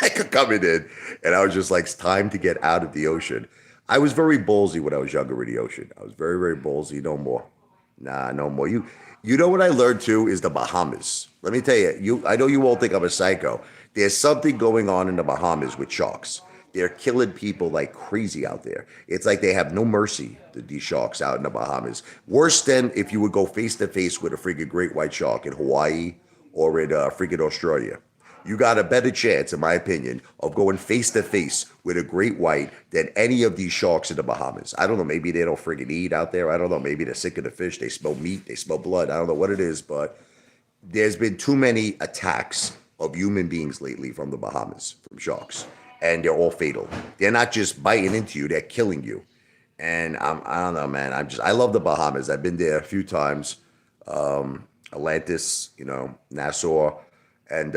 like coming in. And I was just like, it's time to get out of the ocean. I was very ballsy when I was younger in the ocean. I was very, very ballsy. No more. Nah, no more. You know what I learned too is the Bahamas. Let me tell you, I know you all think I'm a psycho. There's something going on in the Bahamas with sharks. They're killing people like crazy out there. It's like they have no mercy, these sharks out in the Bahamas. Worse than if you would go face to face with a freaking great white shark in Hawaii or in freaking Australia. You got a better chance, in my opinion, of going face to face with a great white than any of these sharks in the Bahamas. I don't know, maybe they don't friggin' eat out there. I don't know, maybe they're sick of the fish. They smell meat, they smell blood. I don't know what it is, but there's been too many attacks of human beings lately from the Bahamas, from sharks, and they're all fatal. They're not just biting into you, they're killing you. And I don't know, man. I love the Bahamas. I've been there a few times. Atlantis, Nassau. And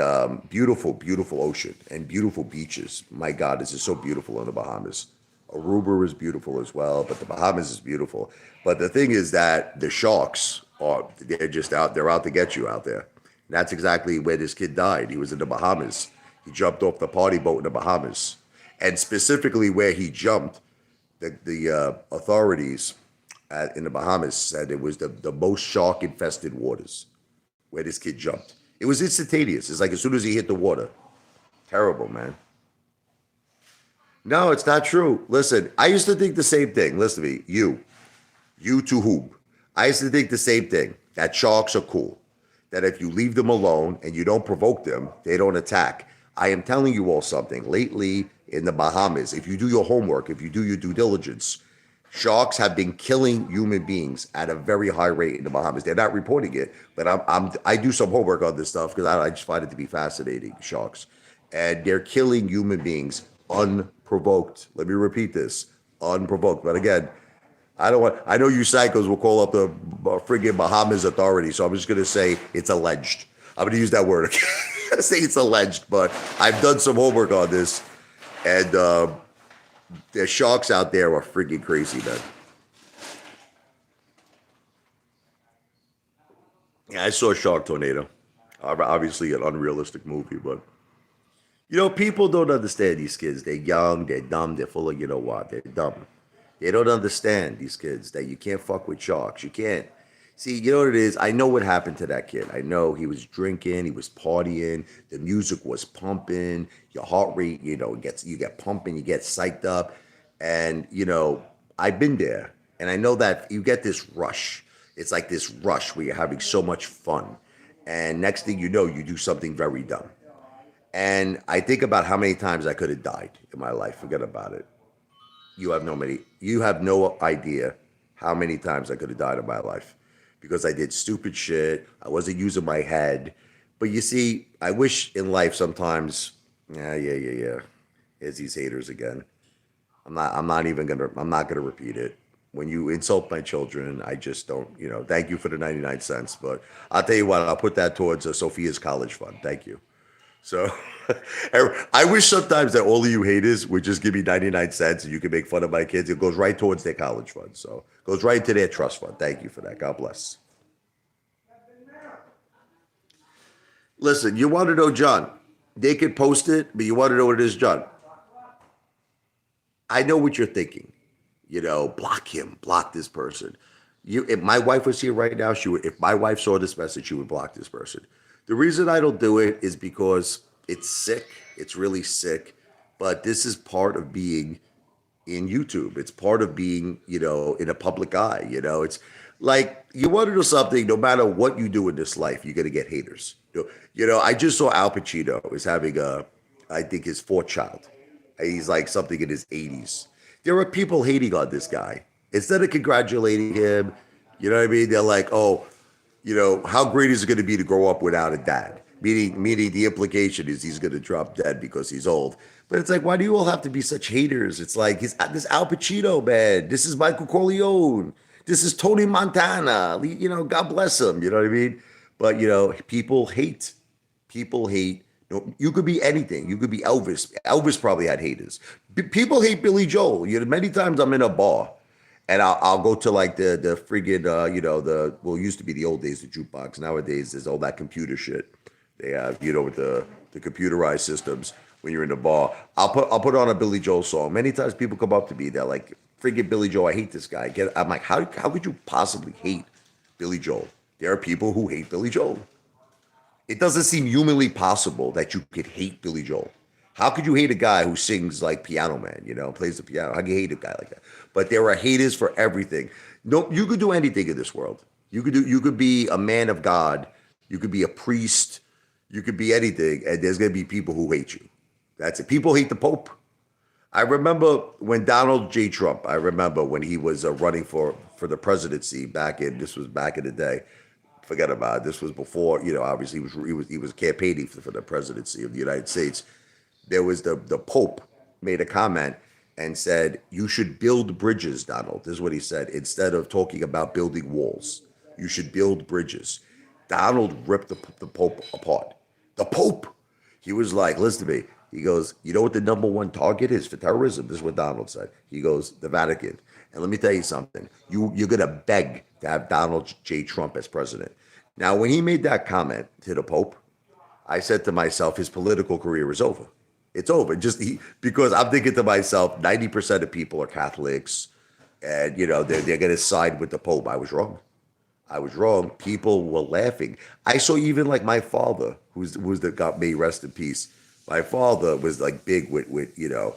beautiful, beautiful ocean and beautiful beaches. My God, this is so beautiful in the Bahamas. Aruba is beautiful as well, but the Bahamas is beautiful. But the thing is that the sharks they're out to get you out there. And that's exactly where this kid died. He was in the Bahamas. He jumped off the party boat in the Bahamas. And specifically where he jumped, the authorities in the Bahamas said it was the most shark-infested waters where this kid jumped. It was instantaneous. It's like as soon as he hit the water. Terrible, man. No, it's not true. Listen, I used to think the same thing. Listen to me. You to whom? I used to think the same thing. That sharks are cool. That if you leave them alone and you don't provoke them, they don't attack. I am telling you all something. Lately in the Bahamas, if you do your homework, if you do your due diligence, sharks have been killing human beings at a very high rate in the Bahamas. They're not reporting it, but I do some homework on this stuff because I just find it to be fascinating. Sharks, and they're killing human beings unprovoked. Let me repeat this: unprovoked. But again, I don't want. I know you psychos will call up the friggin' Bahamas authority, so I'm just gonna say it's alleged. I'm gonna use that word. I say it's alleged, but I've done some homework on this, and the sharks out there are freaking crazy, man. Yeah, I saw Shark Tornado. Obviously, an unrealistic movie, but people don't understand these kids. They're young, they're dumb, they're full of what? They're dumb. They don't understand these kids that you can't fuck with sharks. You can't. See, you know what it is? I know what happened to that kid. I know he was drinking, he was partying, the music was pumping, your heart rate, you get pumping, you get psyched up. And, I've been there. And I know that you get this rush. It's like this rush where you're having so much fun. And next thing you know, you do something very dumb. And I think about how many times I could have died in my life. Forget about it. You have no idea how many times I could have died in my life because I did stupid shit. I wasn't using my head. But you see, I wish in life sometimes, yeah. Here's these haters again. I'm not gonna repeat it. When you insult my children, I just don't, thank you for the 99 cents. But I'll tell you what, I'll put that towards Sophia's college fund. Thank you. So I wish sometimes that all of you haters would just give me 99 cents and you can make fun of my kids. It goes right towards their college fund. So it goes right into their trust fund. Thank you for that. God bless. Listen, you want to know, John? They could post it, but you want to know what it is, John? I know what you're thinking. Block him, block this person. If my wife was here right now, she would. If my wife saw this message, she would block this person. The reason I don't do it is because it's sick. It's really sick. But this is part of being in YouTube. It's part of being, in a public eye. It's like you want to do something. No matter what you do in this life, you're gonna get haters. I just saw Al Pacino is having I think his fourth child. He's like something in his 80s. There are people hating on this guy. Instead of congratulating him, you know what I mean? They're like, oh, how great is it going to be to grow up without a dad? Meaning the implication is he's going to drop dead because he's old. But it's like, why do you all have to be such haters? It's like, this Al Pacino, man. This is Michael Corleone. This is Tony Montana. God bless him. You know what I mean? But, people hate. People hate. You could be anything. You could be Elvis. Elvis probably had haters. People hate Billy Joel. Many times I'm in a bar and I'll go to like the friggin' it used to be the old days, the jukebox. Nowadays there's all that computer shit. They have, with the computerized systems when you're in the bar. I'll put on a Billy Joel song. Many times people come up to me, they're like, friggin' Billy Joel, I hate this guy. I'm like, how could you possibly hate Billy Joel? There are people who hate Billy Joel. It doesn't seem humanly possible that you could hate Billy Joel. How could you hate a guy who sings like Piano Man, plays the piano? How do you hate a guy like that? But there are haters for everything. No, you could do anything in this world. You could be a man of God. You could be a priest. You could be anything, and there's gonna be people who hate you. That's it. People hate the Pope. I remember when Donald J. Trump. I remember when he was running for the presidency this was back in the day. Forget about it. This was before, obviously he was campaigning for the presidency of the United States. There was the Pope made a comment and said, you should build bridges, Donald. This is what he said. Instead of talking about building walls, you should build bridges. Donald ripped the Pope apart. The Pope. He was like, listen to me. He goes, you know what the number one target is for terrorism? This is what Donald said. He goes, the Vatican. And let me tell you something. You're going to beg to have Donald J. Trump as president. Now, when he made that comment to the Pope, I said to myself, his political career is over. It's over. Because I'm thinking to myself, 90% of people are Catholics, and they're going to side with the Pope. I was wrong. People were laughing. I saw even like my father, who's the God may rest in peace. My father was like big with the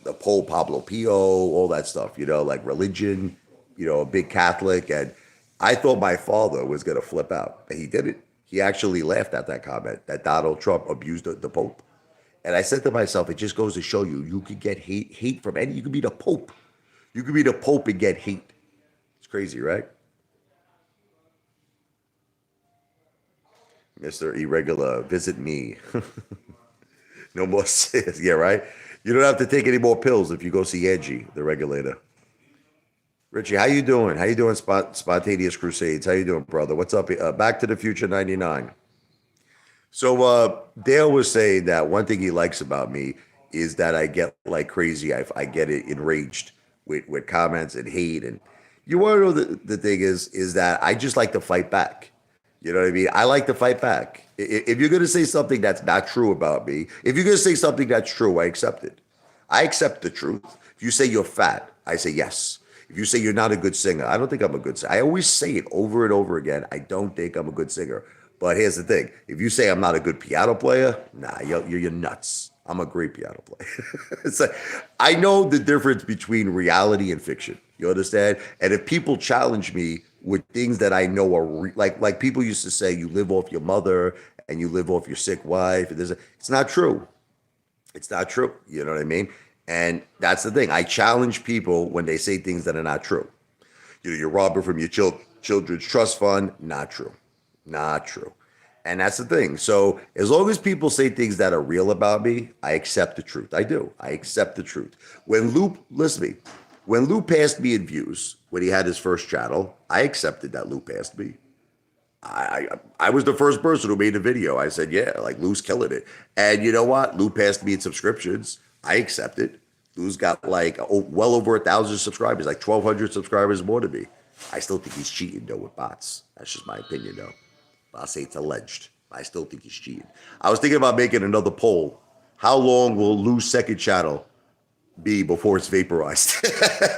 Pope Pablo Pio, all that stuff. Like religion. A big Catholic, and I thought my father was going to flip out, and he didn't. He actually laughed at that comment that Donald Trump abused the Pope. And I said to myself, it just goes to show you could get hate from any. You could be the Pope. You could be the Pope and get hate. It's crazy, right? Mr. Irregular, visit me. No more sis. Yeah, right? You don't have to take any more pills if you go see Angie, the regulator. Richie, how you doing? How you doing, Spontaneous Crusades? How you doing, brother? What's up? Back to the Future 99. So Dale was saying that one thing he likes about me is that I get like crazy. I get it enraged with comments and hate. And you want to know the thing is that I just like to fight back. You know what I mean? I like to fight back. If you're going to say something that's not true about me, if you're going to say something that's true, I accept it. I accept the truth. If you say you're fat, I say yes. If you say you're not a good singer, I don't think I'm a good singer. I always say it over and over again. I don't think I'm a good singer. But here's the thing. If you say I'm not a good piano player, nah, you're nuts. I'm a great piano player. It's like, I know the difference between reality and fiction. You understand? And if people challenge me with things that I know are like people used to say, you live off your mother and you live off your sick wife. And it's not true. It's not true. You know what I mean? And that's the thing. I challenge people when they say things that are not true. You know, you're robbing from your children's trust fund. Not true. Not true. And that's the thing. So as long as people say things that are real about me, I accept the truth. I do. I accept the truth. Listen to me, when Lou passed me in views, when he had his first channel, I accepted that Lou passed me. I was the first person who made a video. I said, yeah, like Lou's killing it. And you know what? Lou passed me in subscriptions. I accept it. Lou's got like well over 1,000 subscribers, like 1,200 subscribers more than me. I still think he's cheating though with bots. That's just my opinion though. I'll say it's alleged. I still think he's cheating. I was thinking about making another poll. How long will Lou's second channel be before it's vaporized?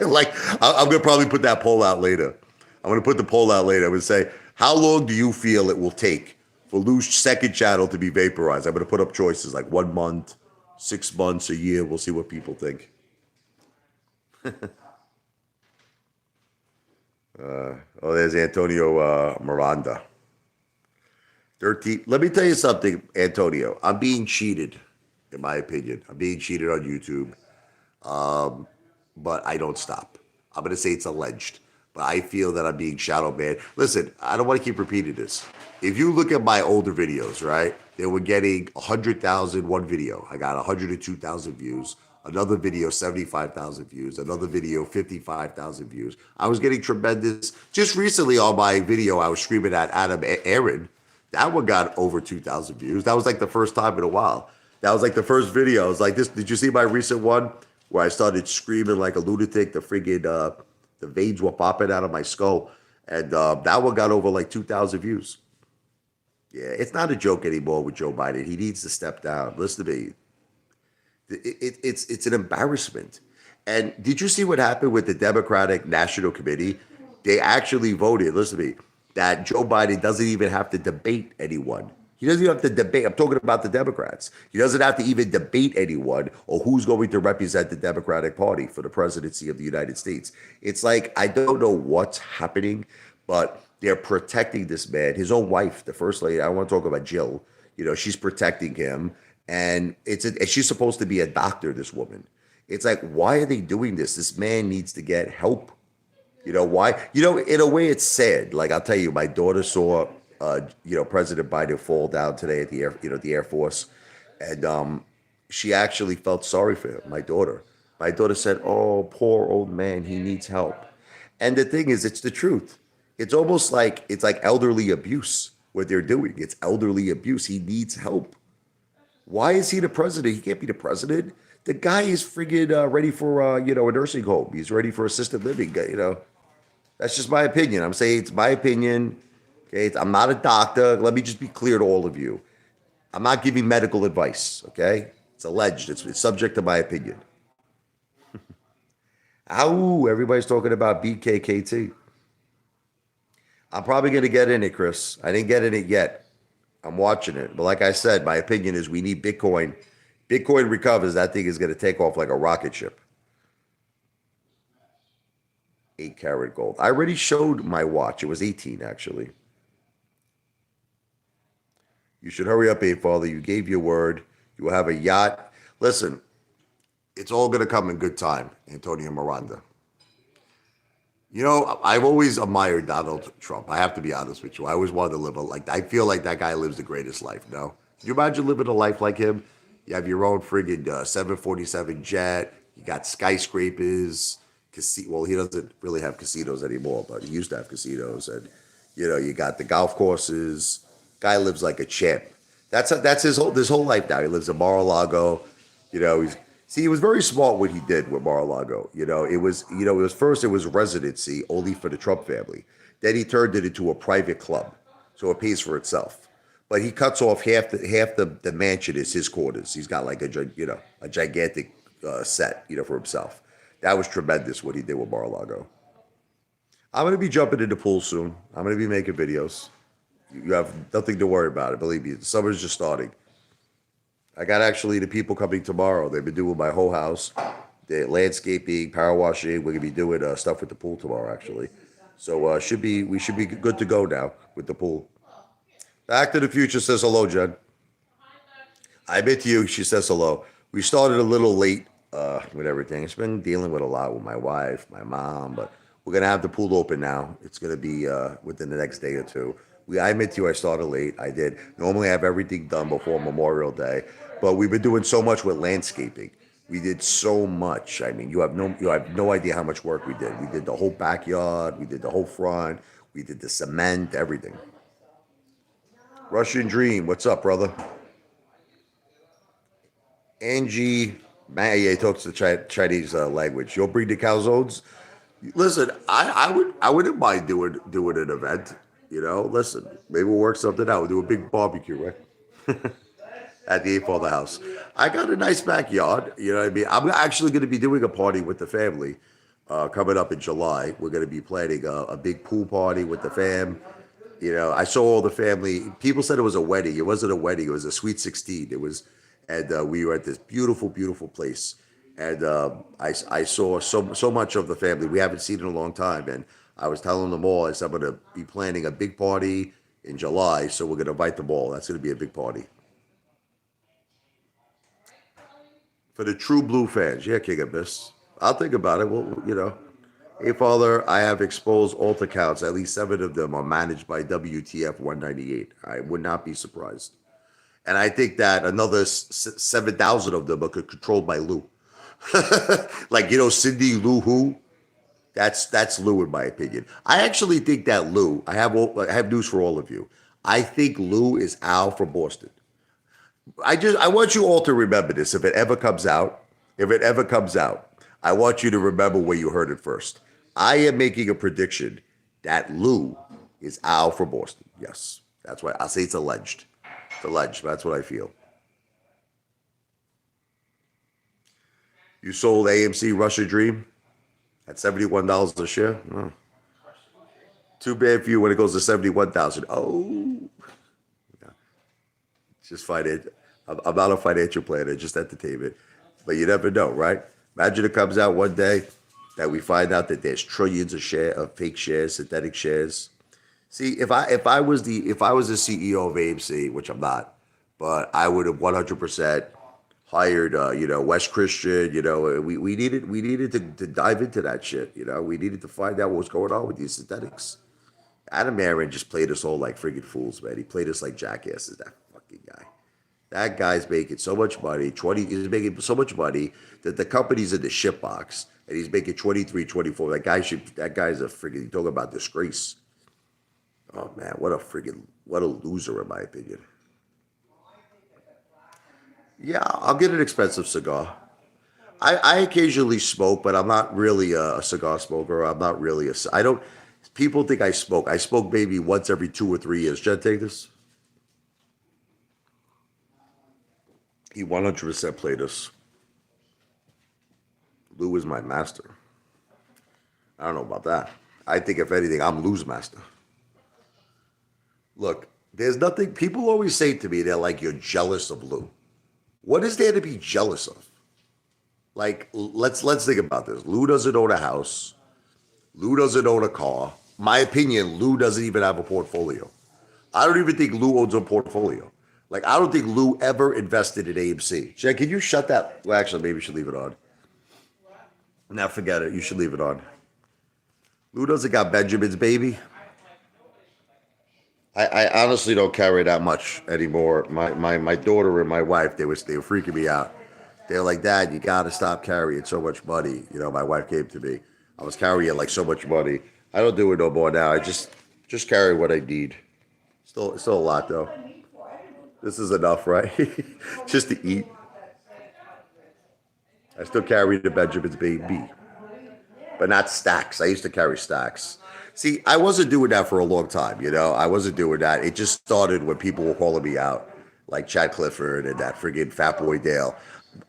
Like, I'm going to probably put that poll out later. I'm going to put the poll out later. I'm going to say, how long do you feel it will take for Lou's second channel to be vaporized? I'm going to put up choices like 1 month, 6 months, a year. We'll see what people think. There's Antonio Miranda. 13. Let me tell you something, Antonio. I'm being cheated, in my opinion. I'm being cheated on YouTube. But I don't stop. I'm going to say it's alleged. But I feel that I'm being shadow banned. Listen, I don't want to keep repeating this. If you look at my older videos, right, they were getting 100,000 one video. I got 102,000 views. Another video, 75,000 views. Another video, 55,000 views. I was getting tremendous. Just recently on my video, I was screaming at Adam Aaron. That one got over 2,000 views. That was like the first time in a while. That was like the first video. I was like, this. Did you see my recent one where I started screaming like a lunatic? The friggin' the veins were popping out of my skull, and that one got over like 2,000 views. Yeah, it's not a joke anymore with Joe Biden. He needs to step down. Listen to me. It's an embarrassment. And did you see what happened with the Democratic National Committee? They actually voted. Listen to me. That Joe Biden doesn't even have to debate anyone. He doesn't even have to debate. I'm talking about the Democrats. He doesn't have to even debate anyone or who's going to represent the Democratic Party for the presidency of the United States. It's like, I don't know what's happening, but they're protecting this man. His own wife, the first lady, I want to talk about Jill. You know, she's protecting him. And she's supposed to be a doctor, this woman. It's like, why are they doing this? This man needs to get help. You know why? You know, in a way, it's sad. Like, I'll tell you, my daughter saw, President Biden fall down today at the Air Force, and she actually felt sorry for him. My daughter said, "Oh, poor old man, he needs help." And the thing is, it's the truth. It's almost like elderly abuse. What they're doing, it's elderly abuse. He needs help. Why is he the president? He can't be the president. The guy is friggin' ready for a nursing home. He's ready for assisted living. That's just my opinion. I'm saying it's my opinion. Okay, I'm not a doctor. Let me just be clear to all of you. I'm not giving medical advice. Okay, it's alleged. It's subject to my opinion. Ow! Everybody's talking about BKKT. I'm probably gonna get in it, Chris. I didn't get in it yet. I'm watching it. But like I said, my opinion is we need Bitcoin. Bitcoin recovers, that thing is going to take off like a rocket ship. 8-karat gold. I already showed my watch. It was 18, actually. You should hurry up, Apefather. You gave your word. You will have a yacht. Listen, it's all going to come in good time, Antonio Miranda. You know, I've always admired Donald Trump. I have to be honest with you. I always wanted to live I feel like that guy lives the greatest life, no? Can you imagine living a life like him? You have your own friggin' 747 jet. You got skyscrapers. Well, he doesn't really have casinos anymore, but he used to have casinos. And you got the golf courses. Guy lives like a champ. That's his whole life now. He lives in Mar-a-Lago. He was very smart what he did with Mar-a-Lago. It was residency only for the Trump family. Then he turned it into a private club, so it pays for itself. But he cuts off half the mansion is his quarters. He's got like a gigantic set for himself. That was tremendous what he did with Mar-a-Lago. I'm gonna be jumping into pool soon. I'm gonna be making videos. You have nothing to worry about it. Believe me, the summer's just starting. I got actually the people coming tomorrow. They've been doing my whole house, the landscaping, power washing. We're gonna be doing stuff with the pool tomorrow, actually. So we should be good to go now with the pool. Back to the Future says hello, Jen. I bet you she says hello. We started a little late with everything. It's been dealing with a lot with my wife, my mom, but we're gonna have the pool open now. It's gonna be within the next day or two. I admit to you, I started late. I did. Normally, I have everything done before Memorial Day, but we've been doing so much with landscaping. We did so much. I mean, you have no idea how much work we did. We did the whole backyard. We did the whole front. We did the cement, everything. Russian Dream, what's up, brother? Angie, man, yeah, he talks the Chinese language. You'll bring the calzones. Listen, I wouldn't mind doing an event. Listen, maybe we'll work something out. We'll do a big barbecue, right? At the Apefather house. I got a nice backyard. You know what I mean? I'm actually going to be doing a party with the family coming up in July. We're going to be planning a big pool party with the fam. I saw all the family. People said it was a wedding. It wasn't a wedding. It was a sweet 16. It was, and we were at this beautiful, beautiful place. And I saw so much of the family we haven't seen in a long time. And I was telling them all, I said, I'm going to be planning a big party in July. So we're going to invite them all. That's going to be a big party. For the true blue fans, yeah, King Abyss. I'll think about it. Well, Hey, Father, I have exposed alt accounts. At least 7 of them are managed by WTF 198. I would not be surprised. And I think that another 7,000 of them are controlled by Lou. Like, Cindy Lou Who? That's Lou in my opinion. I actually think that Lou, I have news for all of you. I think Lou is Al from Boston. I want you all to remember this if it ever comes out. I want you to remember where you heard it first. I am making a prediction that Lou is Al from Boston. Yes, that's why I'll say it's alleged. It's alleged. That's what I feel. You sold AMC Russia Dream at $71 a share. Oh. Too bad for you when it goes to 71,000. Oh, yeah. Just finance. I'm not a financial planner, just entertainment. But you never know, right? Imagine it comes out one day that we find out that there's trillions of fake shares, synthetic shares. See, if I was the CEO of AMC, which I'm not, but I would have 100% hired Wes Christian. We needed to dive into that shit. We needed to find out what was going on with these synthetics. Adam Aaron just played us all like friggin' fools, man. He played us like jackasses. That fucking guy. That guy's making so much money. He's making so much money that the company's in the shit box, and he's making 23, 24. That guy's a friggin'. You talking about disgrace? Oh man, what a loser in my opinion. Yeah, I'll get an expensive cigar. I occasionally smoke, but I'm not really a cigar smoker. I'm not really I don't. People think I smoke. I smoke maybe once every 2 or 3 years. Jen, take this. He 100% played us. Lou is my master. I don't know about that. I think if anything, I'm Lou's master. Look, there's nothing. People always say to me, they're like, "You're jealous of Lou." What is there to be jealous of? Like, let's think about this. Lou doesn't own a house. Lou doesn't own a car. My opinion, Lou doesn't even have a portfolio. I don't even think Lou owns a portfolio. Like, I don't think Lou ever invested in AMC. Jen, can you shut that? Well, actually, maybe you should leave it on. Now, forget it. You should leave it on. Lou doesn't got Benjamin's baby. I honestly don't carry that much anymore. My daughter and my wife, they were freaking me out. They were like, Dad, you gotta stop carrying so much money. My wife came to me. I was carrying like so much money. I don't do it no more now. I just carry what I need. Still a lot though. This is enough, right? Just to eat. I still carry the Benjamin's baby, but not stacks. I used to carry stacks. See, I wasn't doing that for a long time. I wasn't doing that. It just started when people were calling me out, like Chad Clifford and that friggin' Fat Boy Dale.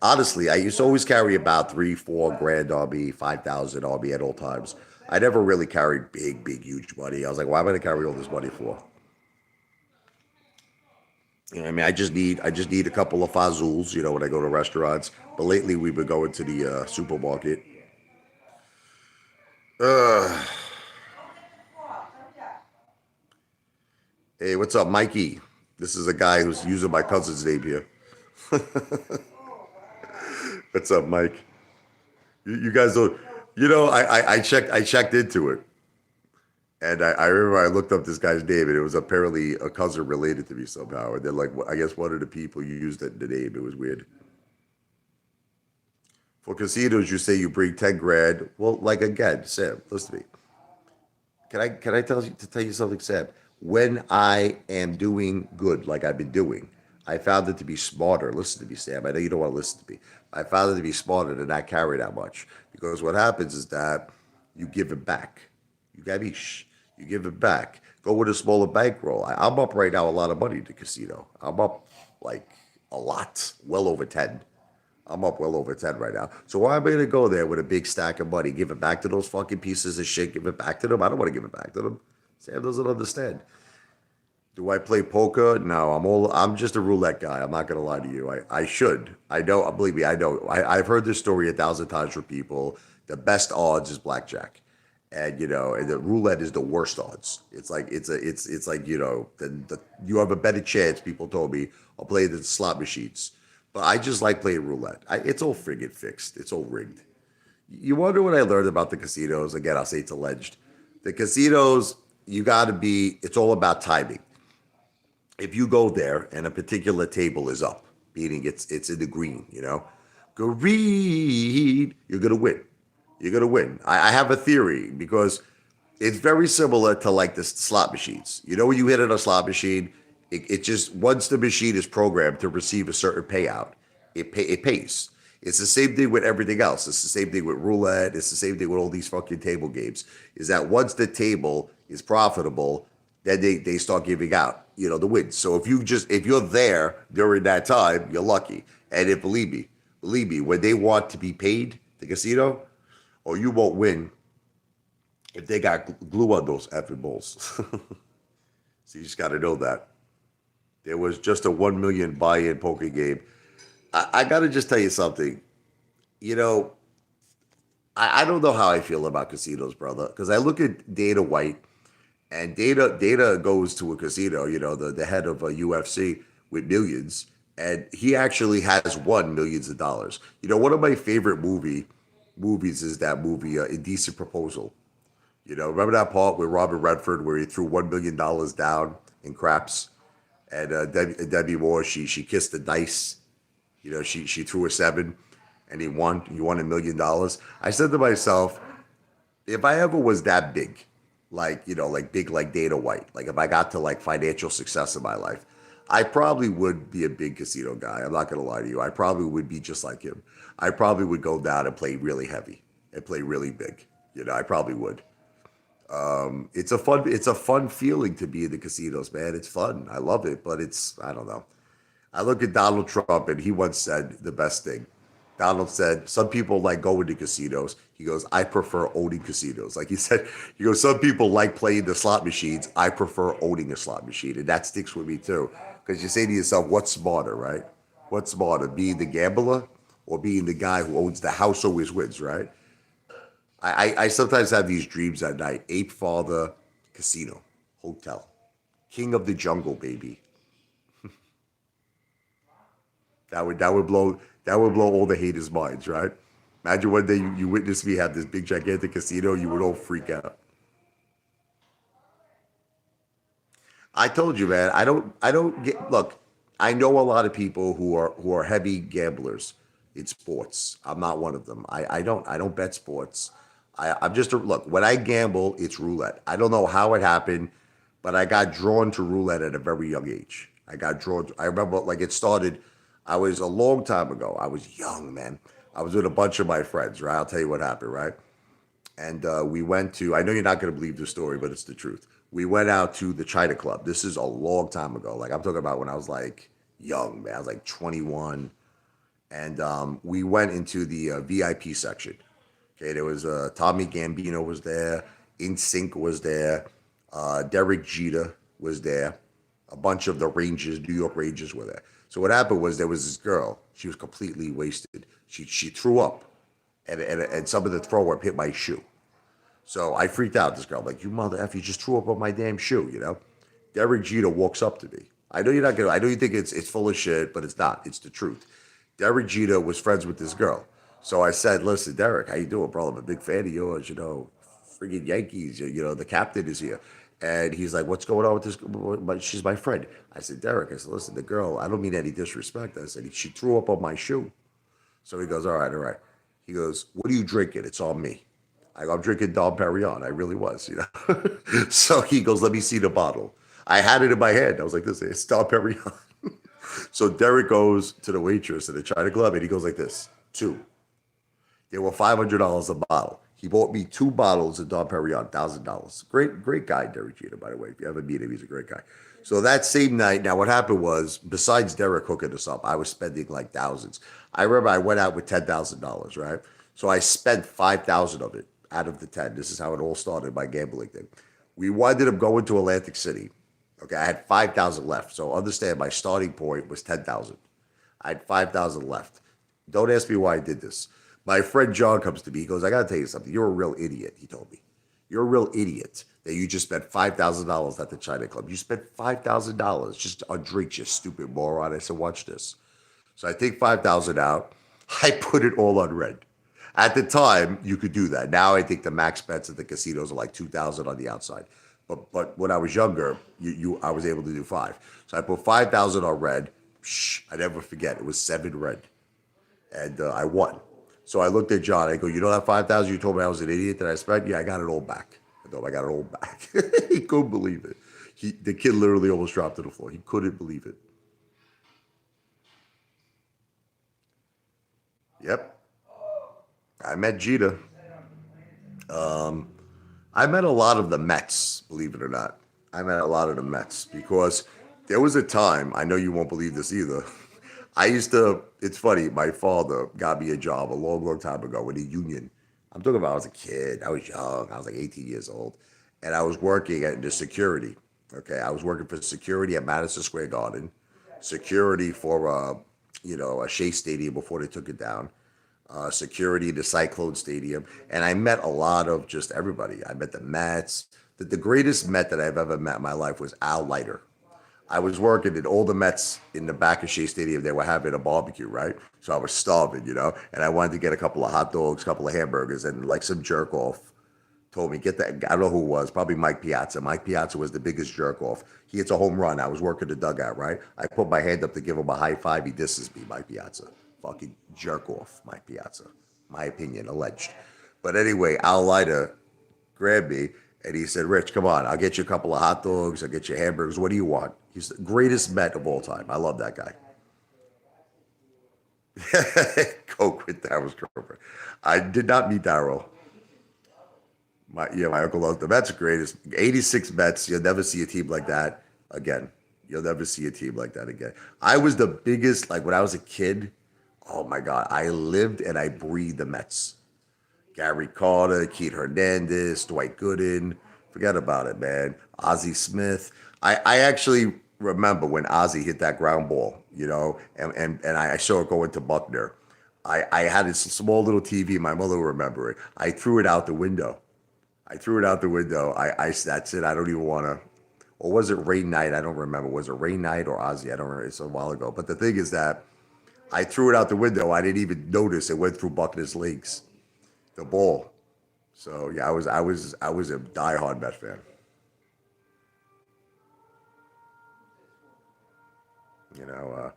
Honestly, I used to always carry about 3, 4 grand on me, 5,000 on me at all times. I never really carried big, huge money. I was like, why am I gonna carry all this money for? I mean, I just need a couple of fazuls, when I go to restaurants. But lately, we've been going to the supermarket. Uh, hey, what's up, Mikey? This is a guy who's using my cousin's name here. What's up, Mike? You guys don't. I checked into it, and I remember I looked up this guy's name, and it was apparently a cousin related to me somehow. And then, like, I guess one of the people used it in the name. It was weird. For casinos, you say you bring 10 grand. Well, like again, Sam, listen to me. Can I tell you something, Sam? When I am doing good, like I've been doing, I found it to be smarter. Listen to me, Sam. I know you don't want to listen to me. I found it to be smarter to not carry that much because what happens is that you give it back. You got me. You give it back. Go with a smaller bankroll. I'm up right now a lot of money in the casino. I'm up like a lot, well over 10. I'm up well over 10 right now. So why am I going to go there with a big stack of money, give it back to those fucking pieces of shit, give it back to them? I don't want to give it back to them. Sam doesn't understand. Do I play poker? No, I'm just a roulette guy. I'm not gonna lie to you. I should. I know, believe me, I know. I've heard this story 1,000 times from people. The best odds is blackjack. And the roulette is the worst odds. It's like, you have a better chance, people told me, of playing the slot machines. But I just like playing roulette. It's all friggin' fixed. It's all rigged. You wonder what I learned about the casinos? Again, I'll say it's alleged. The casinos, it's all about timing. If you go there and a particular table is up, meaning it's in the green, green, you're gonna win. You're gonna win. I have a theory because it's very similar to like the slot machines. When you hit on a slot machine, it just once the machine is programmed to receive a certain payout, it pays. It's the same thing with everything else. It's the same thing with roulette. It's the same thing with all these fucking table games. Is that once the table is profitable, then they start giving out, the wins. So if you're there during that time, you're lucky. And if believe me, when they want to be paid, the casino, or you won't win if they got glue on those effing balls. So you just got to know that. There was just a 1 million buy-in poker game. I got to just tell you something. You know, I don't know how I feel about casinos, brother, because I look at Dana White, and Dana goes to a casino, the head of a UFC with millions, and he actually has won millions of dollars. One of my favorite movies is that movie, Indecent Proposal. Remember that part with Robert Redford where he threw $1 million down in craps, and Debbie Moore she kissed the dice. She threw a seven, and he won. He won $1 million. I said to myself, if I ever was that big, like big like Dana White, like if I got to like financial success in my life, I probably would be a big casino guy. I'm not gonna lie to you. I probably would be just like him. I probably would go down and play really heavy and play really big. I probably would. It's a fun feeling to be in the casinos, man. It's fun. I love it, but I don't know. I look at Donald Trump, and he once said the best thing. Donald said, some people like going to casinos. He goes, I prefer owning casinos. Like he goes, some people like playing the slot machines. I prefer owning a slot machine. And that sticks with me too. Because you say to yourself, what's smarter, right? What's smarter, being the gambler or being the guy who owns the house always wins, right? I sometimes have these dreams at night. Apefather, casino, hotel, king of the jungle, baby. That would blow all the haters' minds, right? Imagine one day you witness me have this big gigantic casino, you would all freak out. I told you, man. I don't get. Look, I know a lot of people who are heavy gamblers in sports. I'm not one of them. I don't bet sports. I'm just a look. When I gamble, it's roulette. I don't know how it happened, but I got drawn to roulette at a very young age. I got drawn. I remember like it started. I was a long time ago. I was young, man. I was with a bunch of my friends. Right. I'll tell you what happened. Right. And we went to, I know you're not going to believe the story, but it's the truth. We went out to the China Club. This is a long time ago. Like, I'm talking about when I was like young, man. I was like 21. And we went into the VIP section. Okay, there was Tommy Gambino was there, InSync was there, Derek Jeter was there, a bunch of the Rangers, New York Rangers were there. So what happened was there was this girl. She was completely wasted. She threw up, and some of the throw up hit my shoe. So I freaked out. This girl, I'm like, you mother F, you just threw up on my damn shoe, you know? Derek Jeter walks up to me. I know you're not gonna, I know you think it's full of shit, but it's not. It's the truth. Derek Jeter was friends with this girl. So I said, listen, Derek, how you doing, bro? I'm a big fan of yours, you know, friggin' Yankees, you know, the captain is here. And he's like, what's going on with this? She's my friend. I said, Derek, I said, listen, the girl, I don't mean any disrespect. I said, she threw up on my shoe. So he goes, all right, all right. He goes, what are you drinking? It's on me. I go, I'm drinking Dom Perignon. I really was, you know. So he goes, let me see the bottle. I had it in my hand. I was like, this it's Dom Perignon. So Derek goes to the waitress at the China Club and he goes like this, two. They were $500 a bottle. He bought me two bottles of Dom Perignon, $1,000. Great guy, Derek Jeter, by the way. If you ever meet him, he's a great guy. So that same night, now what happened was, besides Derek hooking us up, I was spending like thousands. I remember I went out with $10,000, right? So I spent 5,000 of it out of the 10. This is how it all started, my gambling thing. We ended up going to Atlantic City. Okay, I had 5,000 left. So understand, my starting point was 10,000. I had 5,000 left. Don't ask me why I did this. My friend John comes to me. He goes, I got to tell you something. You're a real idiot, he told me. You're a real idiot that you just spent $5,000 at the China Club. You spent $5,000 just on drinks, you stupid moron. I said, watch this. So I take 5,000 out. I put it all on red. At the time, you could do that. Now I think the max bets at the casinos are like 2,000 on the outside. But when I was younger, I was able to do five. So I put 5,000 on red. I never forget. It was 7 red, and I won. So I looked at John. I go, you know that 5,000 you told me I was an idiot that I spent? Yeah, I got it all back. I told him I got it all back. He couldn't believe it. The kid literally almost dropped to the floor. He couldn't believe it. Yep. I met Jeter. I met a lot of the Mets, believe it or not. I met a lot of the Mets because there was a time, I know you won't believe this either. I used to, it's funny, my father got me a job a long time ago with a union. I'm talking about I was a kid, I was young, I was like 18 years old, and I was working at the security. Okay, I was working for security at Madison Square Garden, security for, a Shea Stadium before they took it down, security to Cyclone Stadium, and I met a lot of just everybody. I met the Mets. The greatest Met that I've ever met in my life was Al Leiter. I was working at all the Mets in the back of Shea Stadium. They were having a barbecue, right? So I was starving, and I wanted to get a couple of hot dogs, a couple of hamburgers, and like some jerk off told me, get that. I don't know who it was, probably Mike Piazza. Mike Piazza was the biggest jerk off. He hits a home run. I was working the dugout, right? I put my hand up to give him a high five. He disses me, Mike Piazza. Fucking jerk off, Mike Piazza. My opinion, alleged. But anyway, Al Leiter grabbed me and he said, Rich, come on. I'll get you a couple of hot dogs. I'll get you hamburgers. What do you want? He's the greatest Met of all time. I love that guy. Coke with Daryl's girlfriend. I did not meet Daryl. My uncle loves the Mets are greatest. 86 Mets. You'll never see a team like that again. You'll never see a team like that again. I was the biggest, like when I was a kid, oh my God, I lived and I breathed the Mets. Gary Carter, Keith Hernandez, Dwight Gooden. Forget about it, man. Ozzie Smith. I actually remember when Ozzie hit that ground ball, and I saw it go into Buckner. I had this small little TV. My mother will remember it. I threw it out the window. That's it. I don't even want to. Or was it Rain Knight? I don't remember. Was it Rain Knight or Ozzy? I don't remember. It's a while ago. But the thing is that I threw it out the window. I didn't even notice it went through Buckner's legs, the ball. So yeah, I was a diehard Met fan. You know,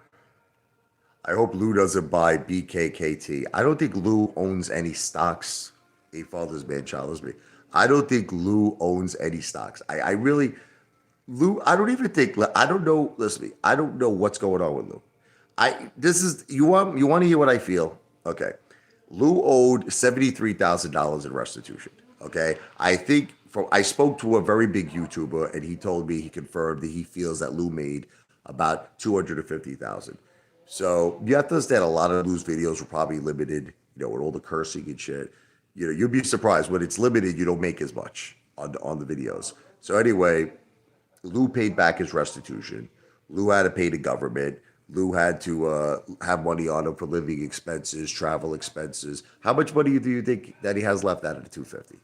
I hope Lou doesn't buy BKKT. I don't think Lou owns any stocks. Apefather's man challenged me. I don't think Lou owns any stocks. I really, Lou, I don't even think, I don't know, listen to me, I don't know what's going on with Lou. This is, you want to hear what I feel? Okay. Lou owed $73,000 in restitution. Okay. I spoke to a very big YouTuber and he told me, he confirmed that he feels that Lou made about 250,000. So you have to understand a lot of Lou's videos were probably limited, with all the cursing and shit. You'll be surprised when it's limited, you don't make as much on the videos. So anyway, Lou paid back his restitution. Lou had to pay the government. Lou had to have money on him for living expenses, travel expenses. How much money do you think that he has left out of the 250?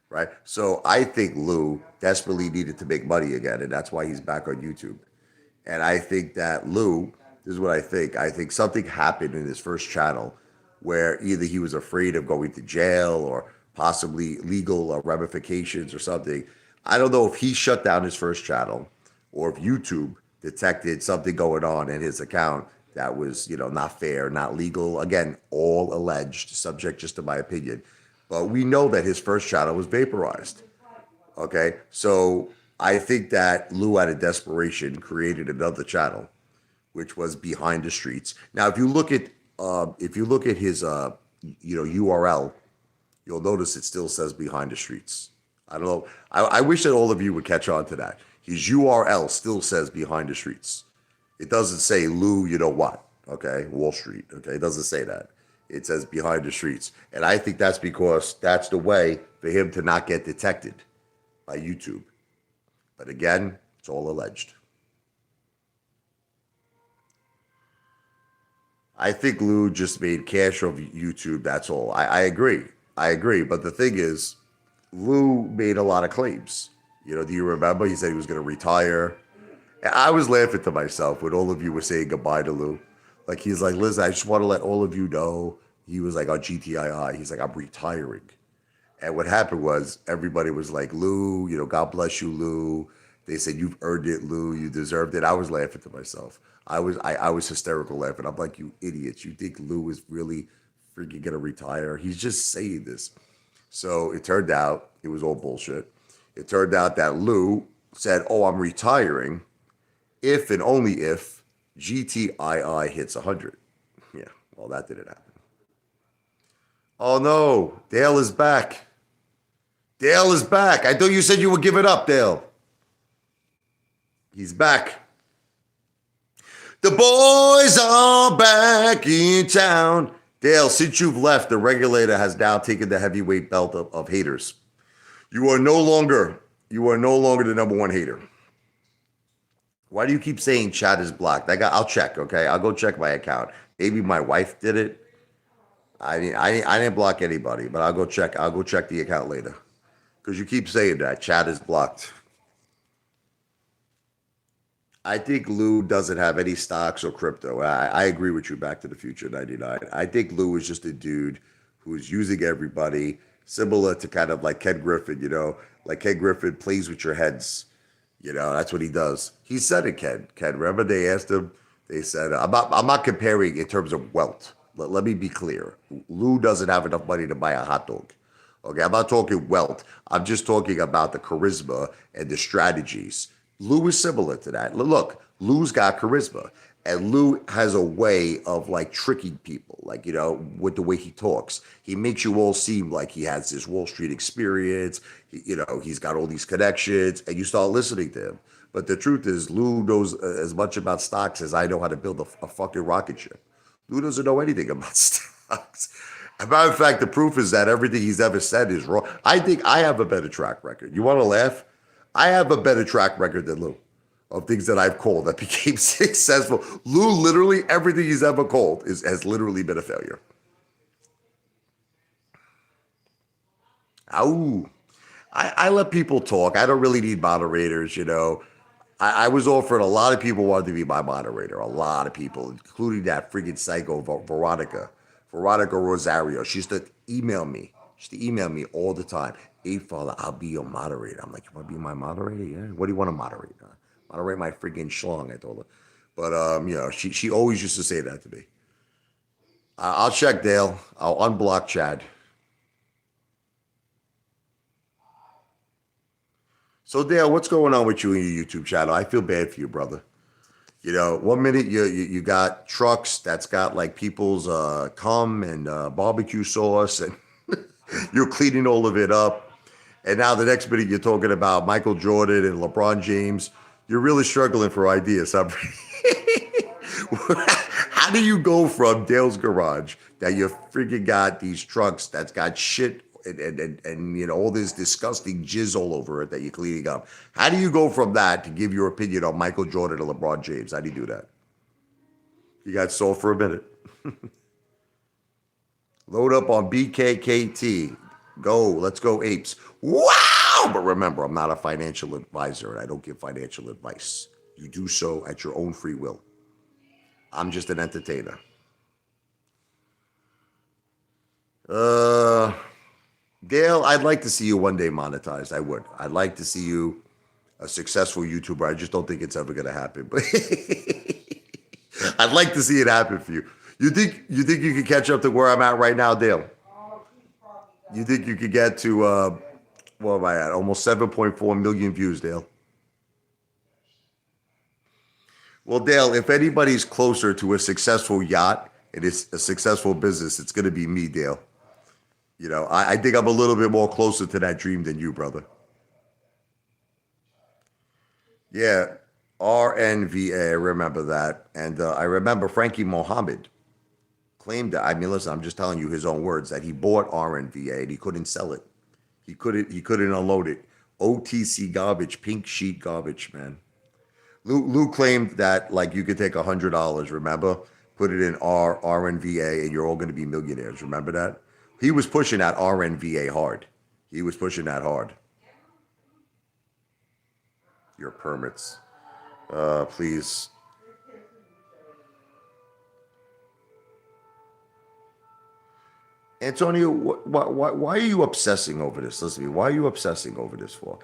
Right. So I think Lou desperately needed to make money again, and that's why he's back on YouTube. And I think that Lou, this is what I think. I think something happened in his first channel where either he was afraid of going to jail or possibly legal ramifications or something. I don't know if he shut down his first channel or if YouTube detected something going on in his account that was, not fair, not legal. Again, all alleged, subject just to my opinion. But we know that his first channel was vaporized. Okay, so I think that Lou, out of desperation, created another channel, which was Behind the Streets. Now, if you look at his URL, you'll notice it still says Behind the Streets. I don't know. I wish that all of you would catch on to that. His URL still says Behind the Streets. It doesn't say Lou, you know what? Okay, Wall Street. Okay, it doesn't say that. It says Behind the Streets, and I think that's because that's the way for him to not get detected by YouTube. But again, it's all alleged. I think Lou just made cash off YouTube. That's all. I agree. I agree. But the thing is, Lou made a lot of claims. Do you remember? He said he was going to retire. And I was laughing to myself when all of you were saying goodbye to Lou. Like, he's like, listen, I just want to let all of you know. He was like on GTII. He's like, I'm retiring. And what happened was everybody was like, Lou, God bless you, Lou. They said, you've earned it, Lou. You deserved it. I was laughing to myself. I was hysterical laughing. I'm like, you idiots. You think Lou is really freaking going to retire? He's just saying this. So it turned out it was all bullshit. It turned out that Lou said, oh, I'm retiring if and only if GTII hits 100. Yeah, well, that didn't happen. Oh, no. Dale is back. Dale is back. I thought you said you would give it up, Dale. He's back. The boys are back in town. Dale, since you've left, the regulator has now taken the heavyweight belt of haters. You are no longer the number one hater. Why do you keep saying chat is blocked? I'll check, okay? I'll go check my account. Maybe my wife did it. I didn't block anybody, but I'll go check the account later. Because you keep saying that chat is blocked. I think Lou doesn't have any stocks or crypto. I agree with you, Back to the Future 99. I think Lou is just a dude who's using everybody, similar to kind of like Ken Griffin, like Ken Griffin plays with your heads. That's what he does. He said it, Ken. Remember they asked him, they said, I'm not comparing in terms of wealth. Let me be clear. Lou doesn't have enough money to buy a hot dog. Okay, I'm not talking wealth. I'm just talking about the charisma and the strategies. Lou is similar to that. Look, Lou's got charisma, and Lou has a way of like tricking people, like, with the way he talks. He makes you all seem like he has this Wall Street experience. He's got all these connections, and you start listening to him. But the truth is, Lou knows as much about stocks as I know how to build a fucking rocket ship. Lou doesn't know anything about stocks. As a matter of fact, the proof is that everything he's ever said is wrong. I think I have a better track record. You want to laugh? I have a better track record than Lou of things that I've called that became successful. Lou, literally everything he's ever called has literally been a failure. Ow. I let people talk. I don't really need moderators, I was offered, a lot of people wanted to be my moderator. A lot of people, including that freaking psycho Veronica Rosario. She used to email me. All the time. Apefather, I'll be your moderator. I'm like, you want to be my moderator? Yeah. What do you want to moderate? Moderate my freaking schlong, I told her. But she always used to say that to me. I'll check Dale. I'll unblock Chad. So Dale, what's going on with you and your YouTube channel? I feel bad for you, brother. One minute you got trucks that's got like people's cum and barbecue sauce, and you're cleaning all of it up. And now the next minute you're talking about Michael Jordan and LeBron James. You're really struggling for ideas. How do you go from Dale's garage that you freaking got these trucks that's got shit and all this disgusting jizz all over it that you're cleaning up? How do you go from that to give your opinion on Michael Jordan and LeBron James? How do you do that? You got sold for a minute. Load up on BKKT. Go. Let's go, apes. Wow! But remember, I'm not a financial advisor and I don't give financial advice. You do so at your own free will. I'm just an entertainer. Dale, I'd like to see you one day monetized. I would. I'd like to see you a successful YouTuber. I just don't think it's ever going to happen. But I'd like to see it happen for you. You think you could catch up to where I'm at right now, Dale? You think you could get to what am I at? Almost 7.4 million views, Dale. Well, Dale, if anybody's closer to a successful yacht and it's a successful business, it's going to be me, Dale. I think I'm a little bit more closer to that dream than you, brother. Yeah, RNVA, I remember that. And I remember Frankie Mohammed claimed that. I mean, listen, I'm just telling you his own words, that he bought RNVA and he couldn't sell it. He couldn't unload it. OTC garbage, pink sheet garbage, man. Lou claimed that like you could take $100, remember? Put it in RNVA and you're all going to be millionaires. Remember that? He was pushing that RNVA hard. He was pushing that hard. Your permits. Please. Antonio, why are you obsessing over this? Listen to me. Why are you obsessing over this for?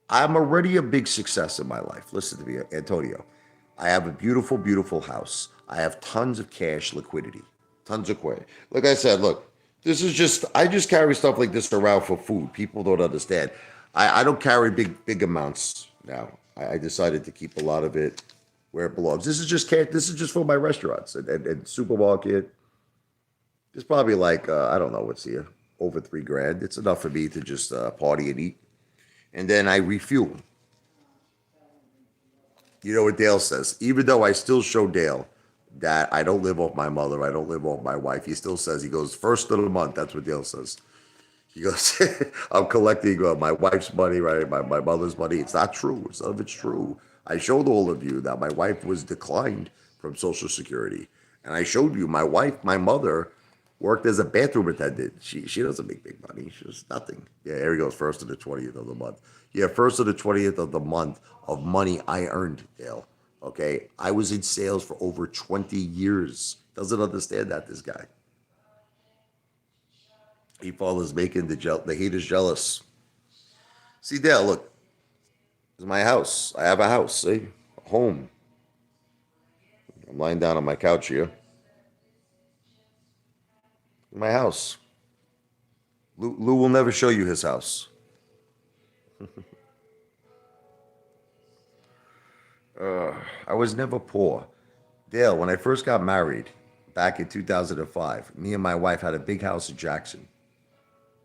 I'm already a big success in my life. Listen to me, Antonio. I have a beautiful, beautiful house. I have tons of cash liquidity. Tons of cash. Like I said, look, I just carry stuff like this around for food. People don't understand. I don't carry big amounts now. I decided to keep a lot of it where it belongs. This is just cash. This is just for my restaurants and supermarket. It's probably like, I don't know what's here, over $3,000. It's enough for me to just party and eat. And then I refuel. You know what Dale says? Even though I still show Dale that I don't live off my mother, I don't live off my wife, he still says, he goes, first of the month. That's what Dale says. He goes, I'm collecting my wife's money, right? My mother's money. It's not true. None of it's true. I showed all of you that my wife was declined from Social Security. And I showed you my mother, worked as a bathroom attendant. She doesn't make big money. She does nothing. Yeah, here he goes, 1st to the 20th of the month. Yeah, 1st to the 20th of the month of money I earned, Dale. Okay? I was in sales for over 20 years. Doesn't understand that, this guy. He follows making the haters jealous. See, Dale, look. This is my house. I have a house, see? A home. I'm lying down on my couch here. My house. Lou will never show you his house. I was never poor. Dale, when I first got married back in 2005, me and my wife had a big house in Jackson.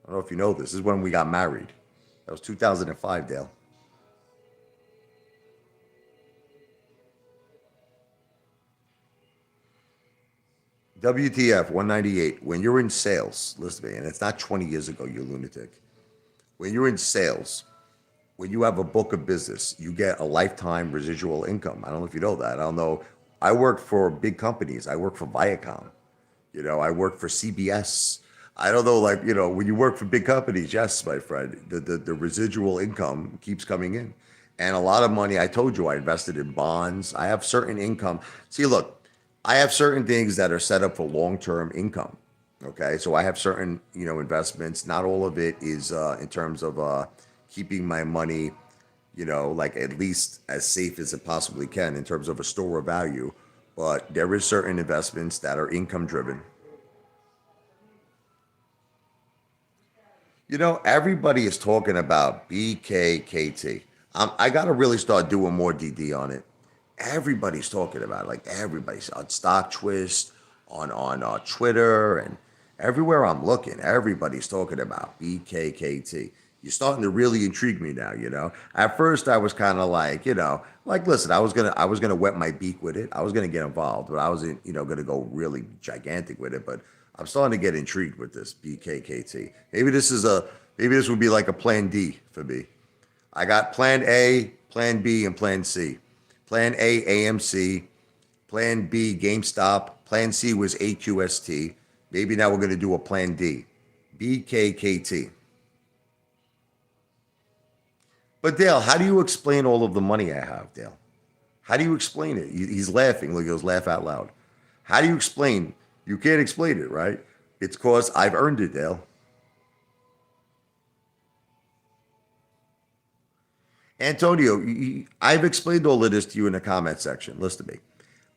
I don't know if you know this. This is when we got married. That was 2005, Dale. WTF 198. When you're in sales, listen to me, and it's not 20 years ago, you lunatic. When you're in sales, when you have a book of business, you get a lifetime residual income. I don't know if you know that. I don't know. I work for big companies. I work for Viacom. I work for CBS. I don't know, when you work for big companies, yes, my friend, the residual income keeps coming in. And a lot of money, I told you, I invested in bonds. I have certain income. See, look, I have certain things that are set up for long-term income. Okay, so I have certain, investments. Not all of it is in terms of keeping my money, like at least as safe as it possibly can in terms of a store of value. But there is certain investments that are income driven. Everybody is talking about BKKT. I got to really start doing more DD on it. Everybody's talking about it, like everybody's on Stock Twist, on Twitter, and everywhere I'm looking, everybody's talking about BKKT. You're starting to really intrigue me now. At first, I was kind of like listen, I was gonna wet my beak with it. I was gonna get involved, but I wasn't, gonna go really gigantic with it. But I'm starting to get intrigued with this BKKT. Maybe this would be like a plan D for me. I got plan A, plan B, and plan C. Plan A, AMC. Plan B, GameStop. Plan C was AQST. Maybe now we're going to do a plan D, BKKT. But Dale, how do you explain all of the money I have, Dale? How do you explain it? He's laughing. Look, he goes, laugh out loud. How do you explain? You can't explain it, right? It's because I've earned it, Dale. Antonio, I've explained all of this to you in the comment section. Listen to me.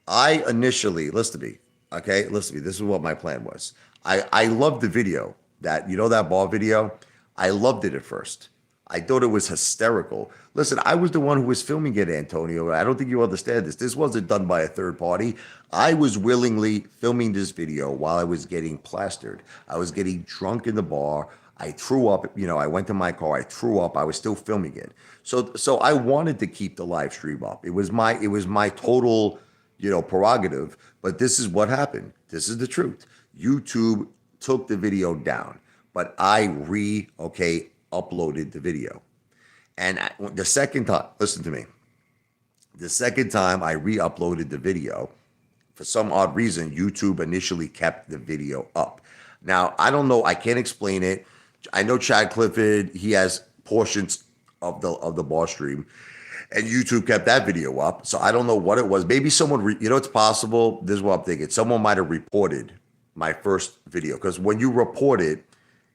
Listen to me. Okay, listen to me. This is what my plan was. I loved the video that bar video. I loved it at first. I thought it was hysterical. Listen, I was the one who was filming it, Antonio. I don't think you understand this. This wasn't done by a third party. I was willingly filming this video while I was getting plastered. I was getting drunk in the bar. I threw up, I went to my car, I threw up, I was still filming it. So I wanted to keep the live stream up. It was my total, prerogative, but this is what happened. This is the truth. YouTube took the video down, but I uploaded the video. And the second time, listen to me. The second time I re-uploaded the video, for some odd reason, YouTube initially kept the video up. Now, I don't know, I can't explain it. I know Chad Clifford, he has portions of the bar stream, and YouTube kept that video up. So I don't know what it was. Maybe someone, it's possible. This is what I'm thinking. Someone might have reported my first video, because when you report it,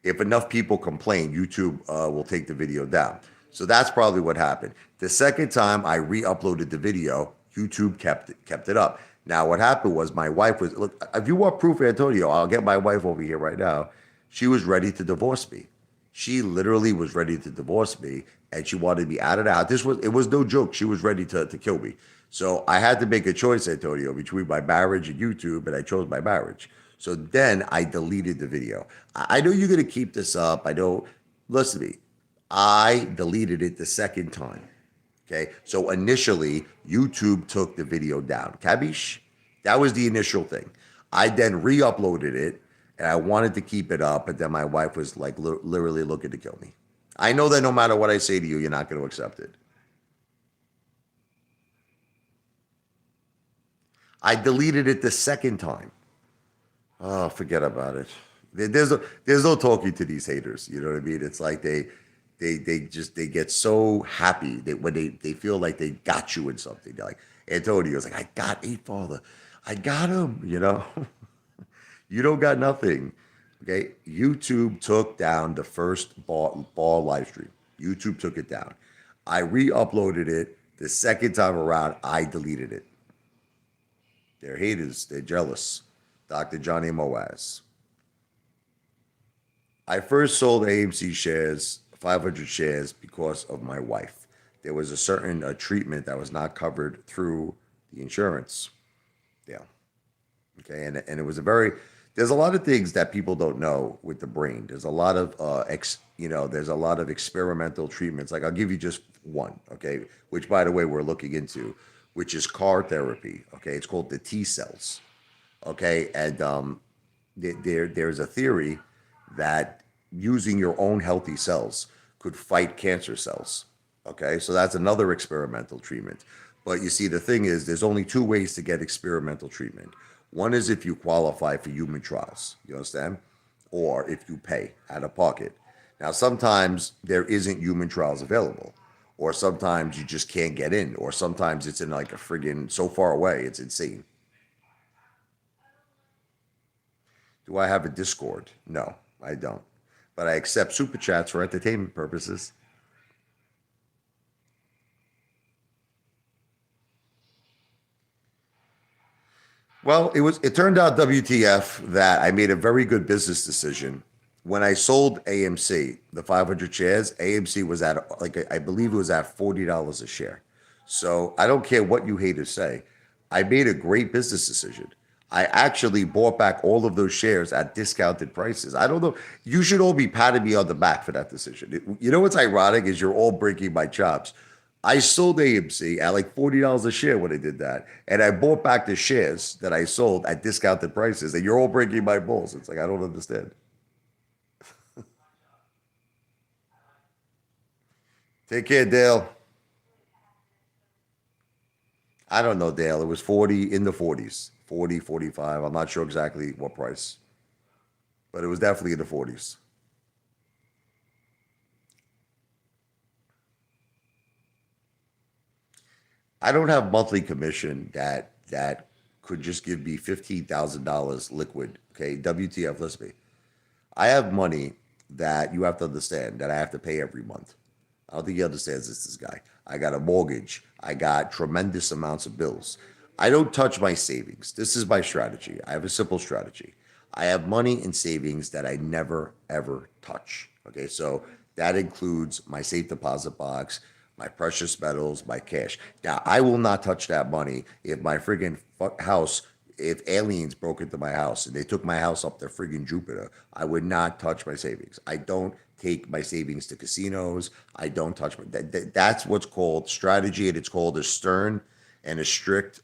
if enough people complain, YouTube will take the video down. So that's probably what happened. The second time I re-uploaded the video, YouTube kept it up. Now what happened was my wife was, look, if you want proof, Antonio, I'll get my wife over here right now. She was ready to divorce me. She literally was ready to divorce me, and she wanted me out of the house. It was no joke. She was ready to kill me. So I had to make a choice, Antonio, between my marriage and YouTube, and I chose my marriage. So then I deleted the video. I know you're going to keep this up. I know, listen to me. I deleted it the second time. Okay. So initially, YouTube took the video down. Cabiche? That was the initial thing. I then re-uploaded it, and I wanted to keep it up, but then my wife was like literally looking to kill me. I know that no matter what I say to you, you're not going to accept it. I deleted it the second time. Oh, forget about it. There's no talking to these haters. You know what I mean? It's like they get so happy that when they feel like they got you in something. They're like, Antonio's like, I got Apefather. I got him, You don't got nothing. Okay. YouTube took down the first ball live stream. YouTube took it down. I re-uploaded it. The second time around, I deleted it. They're haters. They're jealous. Dr. Johnny Moaz. I first sold AMC shares, 500 shares, because of my wife. There was a certain treatment that was not covered through the insurance. Yeah. Okay. And it was there's a lot of things that people don't know with the brain. There's a lot of, there's a lot of experimental treatments. Like I'll give you just one, okay, which by the way, we're looking into, which is CAR therapy. Okay. It's called the T cells. Okay. And there's a theory that using your own healthy cells could fight cancer cells. Okay. So that's another experimental treatment. But you see, the thing is, there's only two ways to get experimental treatment. One is if you qualify for human trials, you understand? Or if you pay out of pocket. Now, sometimes there isn't human trials available, or sometimes you just can't get in, or sometimes it's in like a friggin' so far away, it's insane. Do I have a Discord? No, I don't. But I accept super chats for entertainment purposes. Well, it turned out WTF that I made a very good business decision. When I sold AMC, the 500 shares, AMC was at like I believe it was at $40 a share. So I don't care what you haters say. I made a great business decision. I actually bought back all of those shares at discounted prices. I don't know. You should all be patting me on the back for that decision. You know what's ironic is you're all breaking my chops. I sold AMC at like $40 a share when I did that. And I bought back the shares that I sold at discounted prices. And you're all breaking my balls. It's like, I don't understand. Take care, Dale. I don't know, Dale. It was 40 in the 40s, 40, 45. I'm not sure exactly what price, but it was definitely in the 40s. I don't have monthly commission that could just give me $15,000 liquid. Okay, WTF? Listen to me. I have money that you have to understand that I have to pay every month. I don't think he understands this guy. I got a mortgage. I got tremendous amounts of bills. I don't touch my savings. This is my strategy. I have a simple strategy. I have money in savings that I never ever touch. Okay, so that includes my safe deposit box, my precious metals, my cash. Now, I will not touch that money if my friggin' house, if aliens broke into my house and they took my house up to friggin' Jupiter. I would not touch my savings. I don't take my savings to casinos. I don't touch that's what's called strategy, and it's called a stern and a strict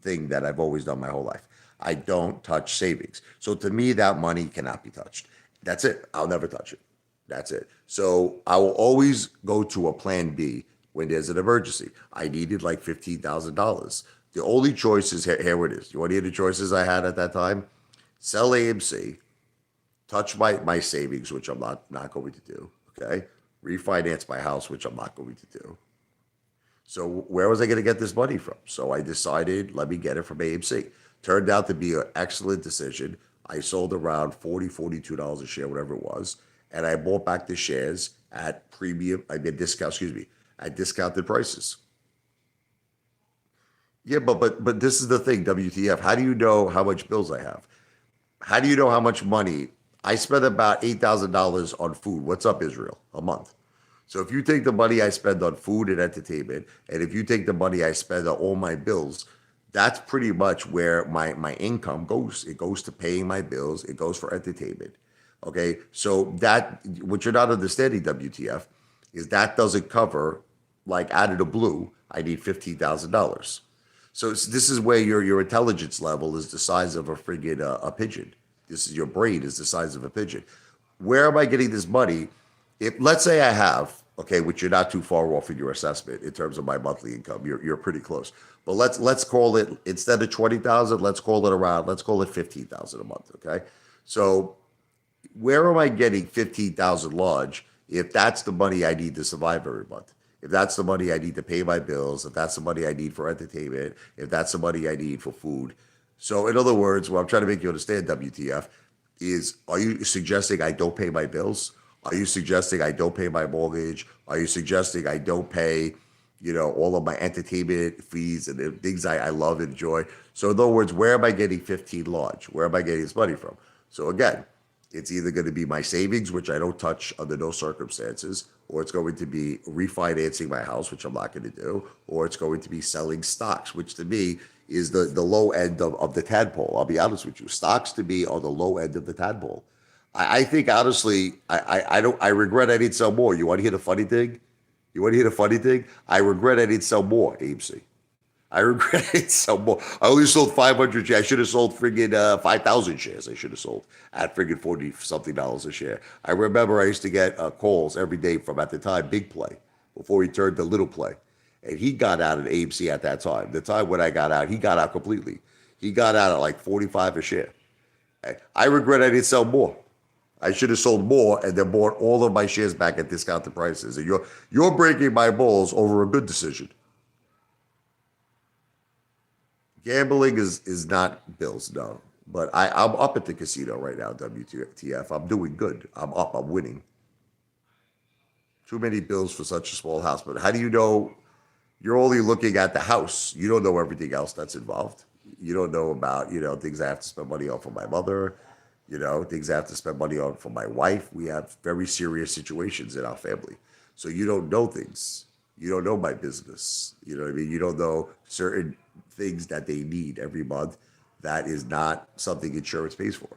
thing that I've always done my whole life. I don't touch savings. So to me, that money cannot be touched. That's it. I'll never touch it. That's it. So I will always go to a plan B when there's an emergency. I needed like $15,000. The only choice is here it is. You want to hear the choices I had at that time? Sell AMC, touch my savings, which I'm not going to do. Okay. Refinance my house, which I'm not going to do. So where was I going to get this money from? So I decided, let me get it from AMC. Turned out to be an excellent decision. I sold around $42 a share, whatever it was, and I bought back the shares at premium. I mean discount, excuse me, at discounted prices. Yeah, but this is the thing, WTF. How do you know how much bills I have? How do you know how much money I spend? About $8,000 on food. What's up, Israel? A month. So if you take the money I spend on food and entertainment, and if you take the money I spend on all my bills, that's pretty much where my income goes. It goes to paying my bills. It goes for entertainment. Okay, so that what you're not understanding, WTF, is that doesn't cover like out of the blue. I need $15,000. So this is where your intelligence level is the size of a friggin' a pigeon. This is your brain is the size of a pigeon. Where am I getting this money? If let's say I have okay, which you're not too far off in your assessment in terms of my monthly income, you're pretty close. But let's call it instead of 20,000, let's call it 15,000 a month. Okay, so where am I getting 15,000 large if that's the money I need to survive every month? If that's the money I need to pay my bills, if that's the money I need for entertainment, if that's the money I need for food. So, in other words, what I'm trying to make you understand, WTF, is are you suggesting I don't pay my bills? Are you suggesting I don't pay my mortgage? Are you suggesting I don't pay, all of my entertainment fees and the things I love and enjoy? So, in other words, where am I getting 15 large? Where am I getting this money from? So, again, it's either going to be my savings, which I don't touch under no circumstances, or it's going to be refinancing my house, which I'm not going to do, or it's going to be selling stocks, which to me is the low end of the tadpole. I'll be honest with you. Stocks to me are the low end of the tadpole. I think honestly, I regret I didn't sell more. You want to hear the funny thing? You want to hear the funny thing? I regret I didn't sell more, AMC. I regret it so more. I only sold 500 shares. I should have sold friggin' 5,000 shares. I should have sold at friggin' 40 something dollars a share. I remember I used to get calls every day from at the time Big Play before he turned to Little Play. And he got out at AMC at that time. The time when I got out, he got out completely. He got out at like 45 a share. I regret I didn't sell more. I should have sold more and then bought all of my shares back at discounted prices. And you're breaking my balls over a good decision. Gambling is not bills, no. But I'm up at the casino right now, WTF. I'm doing good. I'm up. I'm winning. Too many bills for such a small house. But how do you know you're only looking at the house? You don't know everything else that's involved. You don't know about, things I have to spend money on for my mother, things I have to spend money on for my wife. We have very serious situations in our family. So you don't know things. You don't know my business. You know what I mean? You don't know certain things that they need every month. That is not something insurance pays for.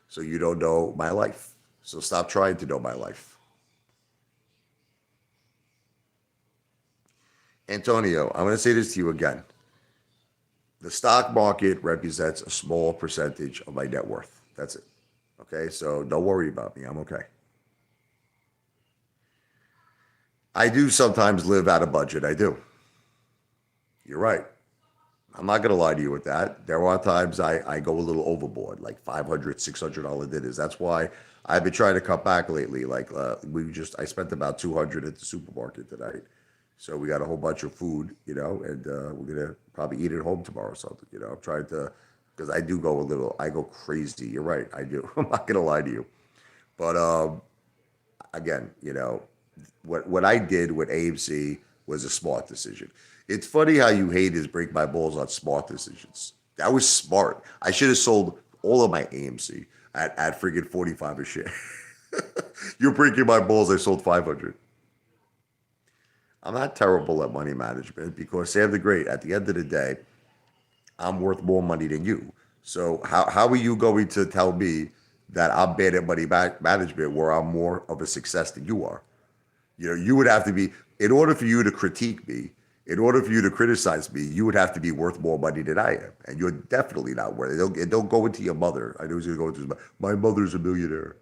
So you don't know my life. So stop trying to know my life. Antonio, I'm going to say this to you again. The stock market represents a small percentage of my net worth. That's it. Okay, so don't worry about me. I'm okay. I do sometimes live out of budget. I do. You're right. I'm not going to lie to you with that. There are times I go a little overboard, like $500, $600 dinners. That's why I've been trying to cut back lately. Like I spent about 200 at the supermarket tonight. So we got a whole bunch of food, and we're going to probably eat at home tomorrow or something. I'm trying to, because I go crazy. You're right. I do. I'm not going to lie to you. But again, what I did with AMC was a smart decision. It's funny how you haters break my balls on smart decisions. That was smart. I should have sold all of my AMC at friggin' 45 a share. You're breaking my balls. I sold 500. I'm not terrible at money management because Sam the Great, at the end of the day, I'm worth more money than you. So how are you going to tell me that I'm bad at money management where I'm more of a success than you are? You would have to be, in order for you to critique me, in order for you to criticize me, you would have to be worth more money than I am. And you're definitely not worth it. Don't go into your mother. I know he's going to go into his mother. My mother's a millionaire.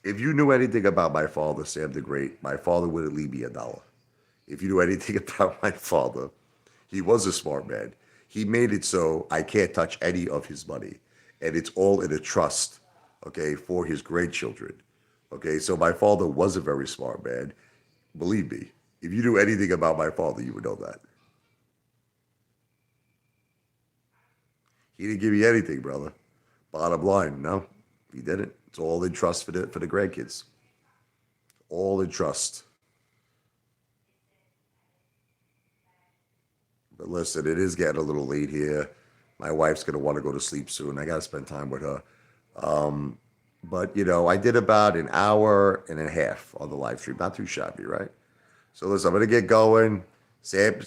If you knew anything about my father, Sam the Great, my father wouldn't leave me a dollar. If you knew anything about my father, he was a smart man. He made it so I can't touch any of his money. And it's all in a trust, okay, for his grandchildren. Okay, so my father was a very smart man. Believe me, if you knew anything about my father, you would know that. He didn't give me anything, brother. Bottom line, no, he didn't. It's all in trust for the grandkids. All in trust. But listen, it is getting a little late here. My wife's gonna want to go to sleep soon. I gotta spend time with her. But I did about an hour and a half on the live stream. Not too shabby, right? So listen, I'm gonna get going. Sam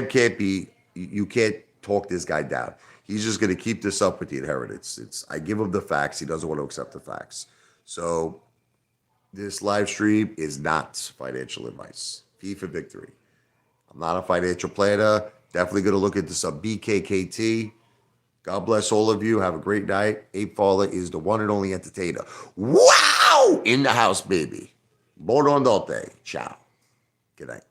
can't be. You can't talk this guy down. He's just gonna keep this up with the inheritance. I give him the facts. He doesn't want to accept the facts. So this live stream is not financial advice. P for victory. I'm not a financial planner. Definitely going to look into some BKKT. God bless all of you. Have a great night. Apefather is the one and only entertainer. Wow! In the house, baby. Buonanotte. Ciao. Good night.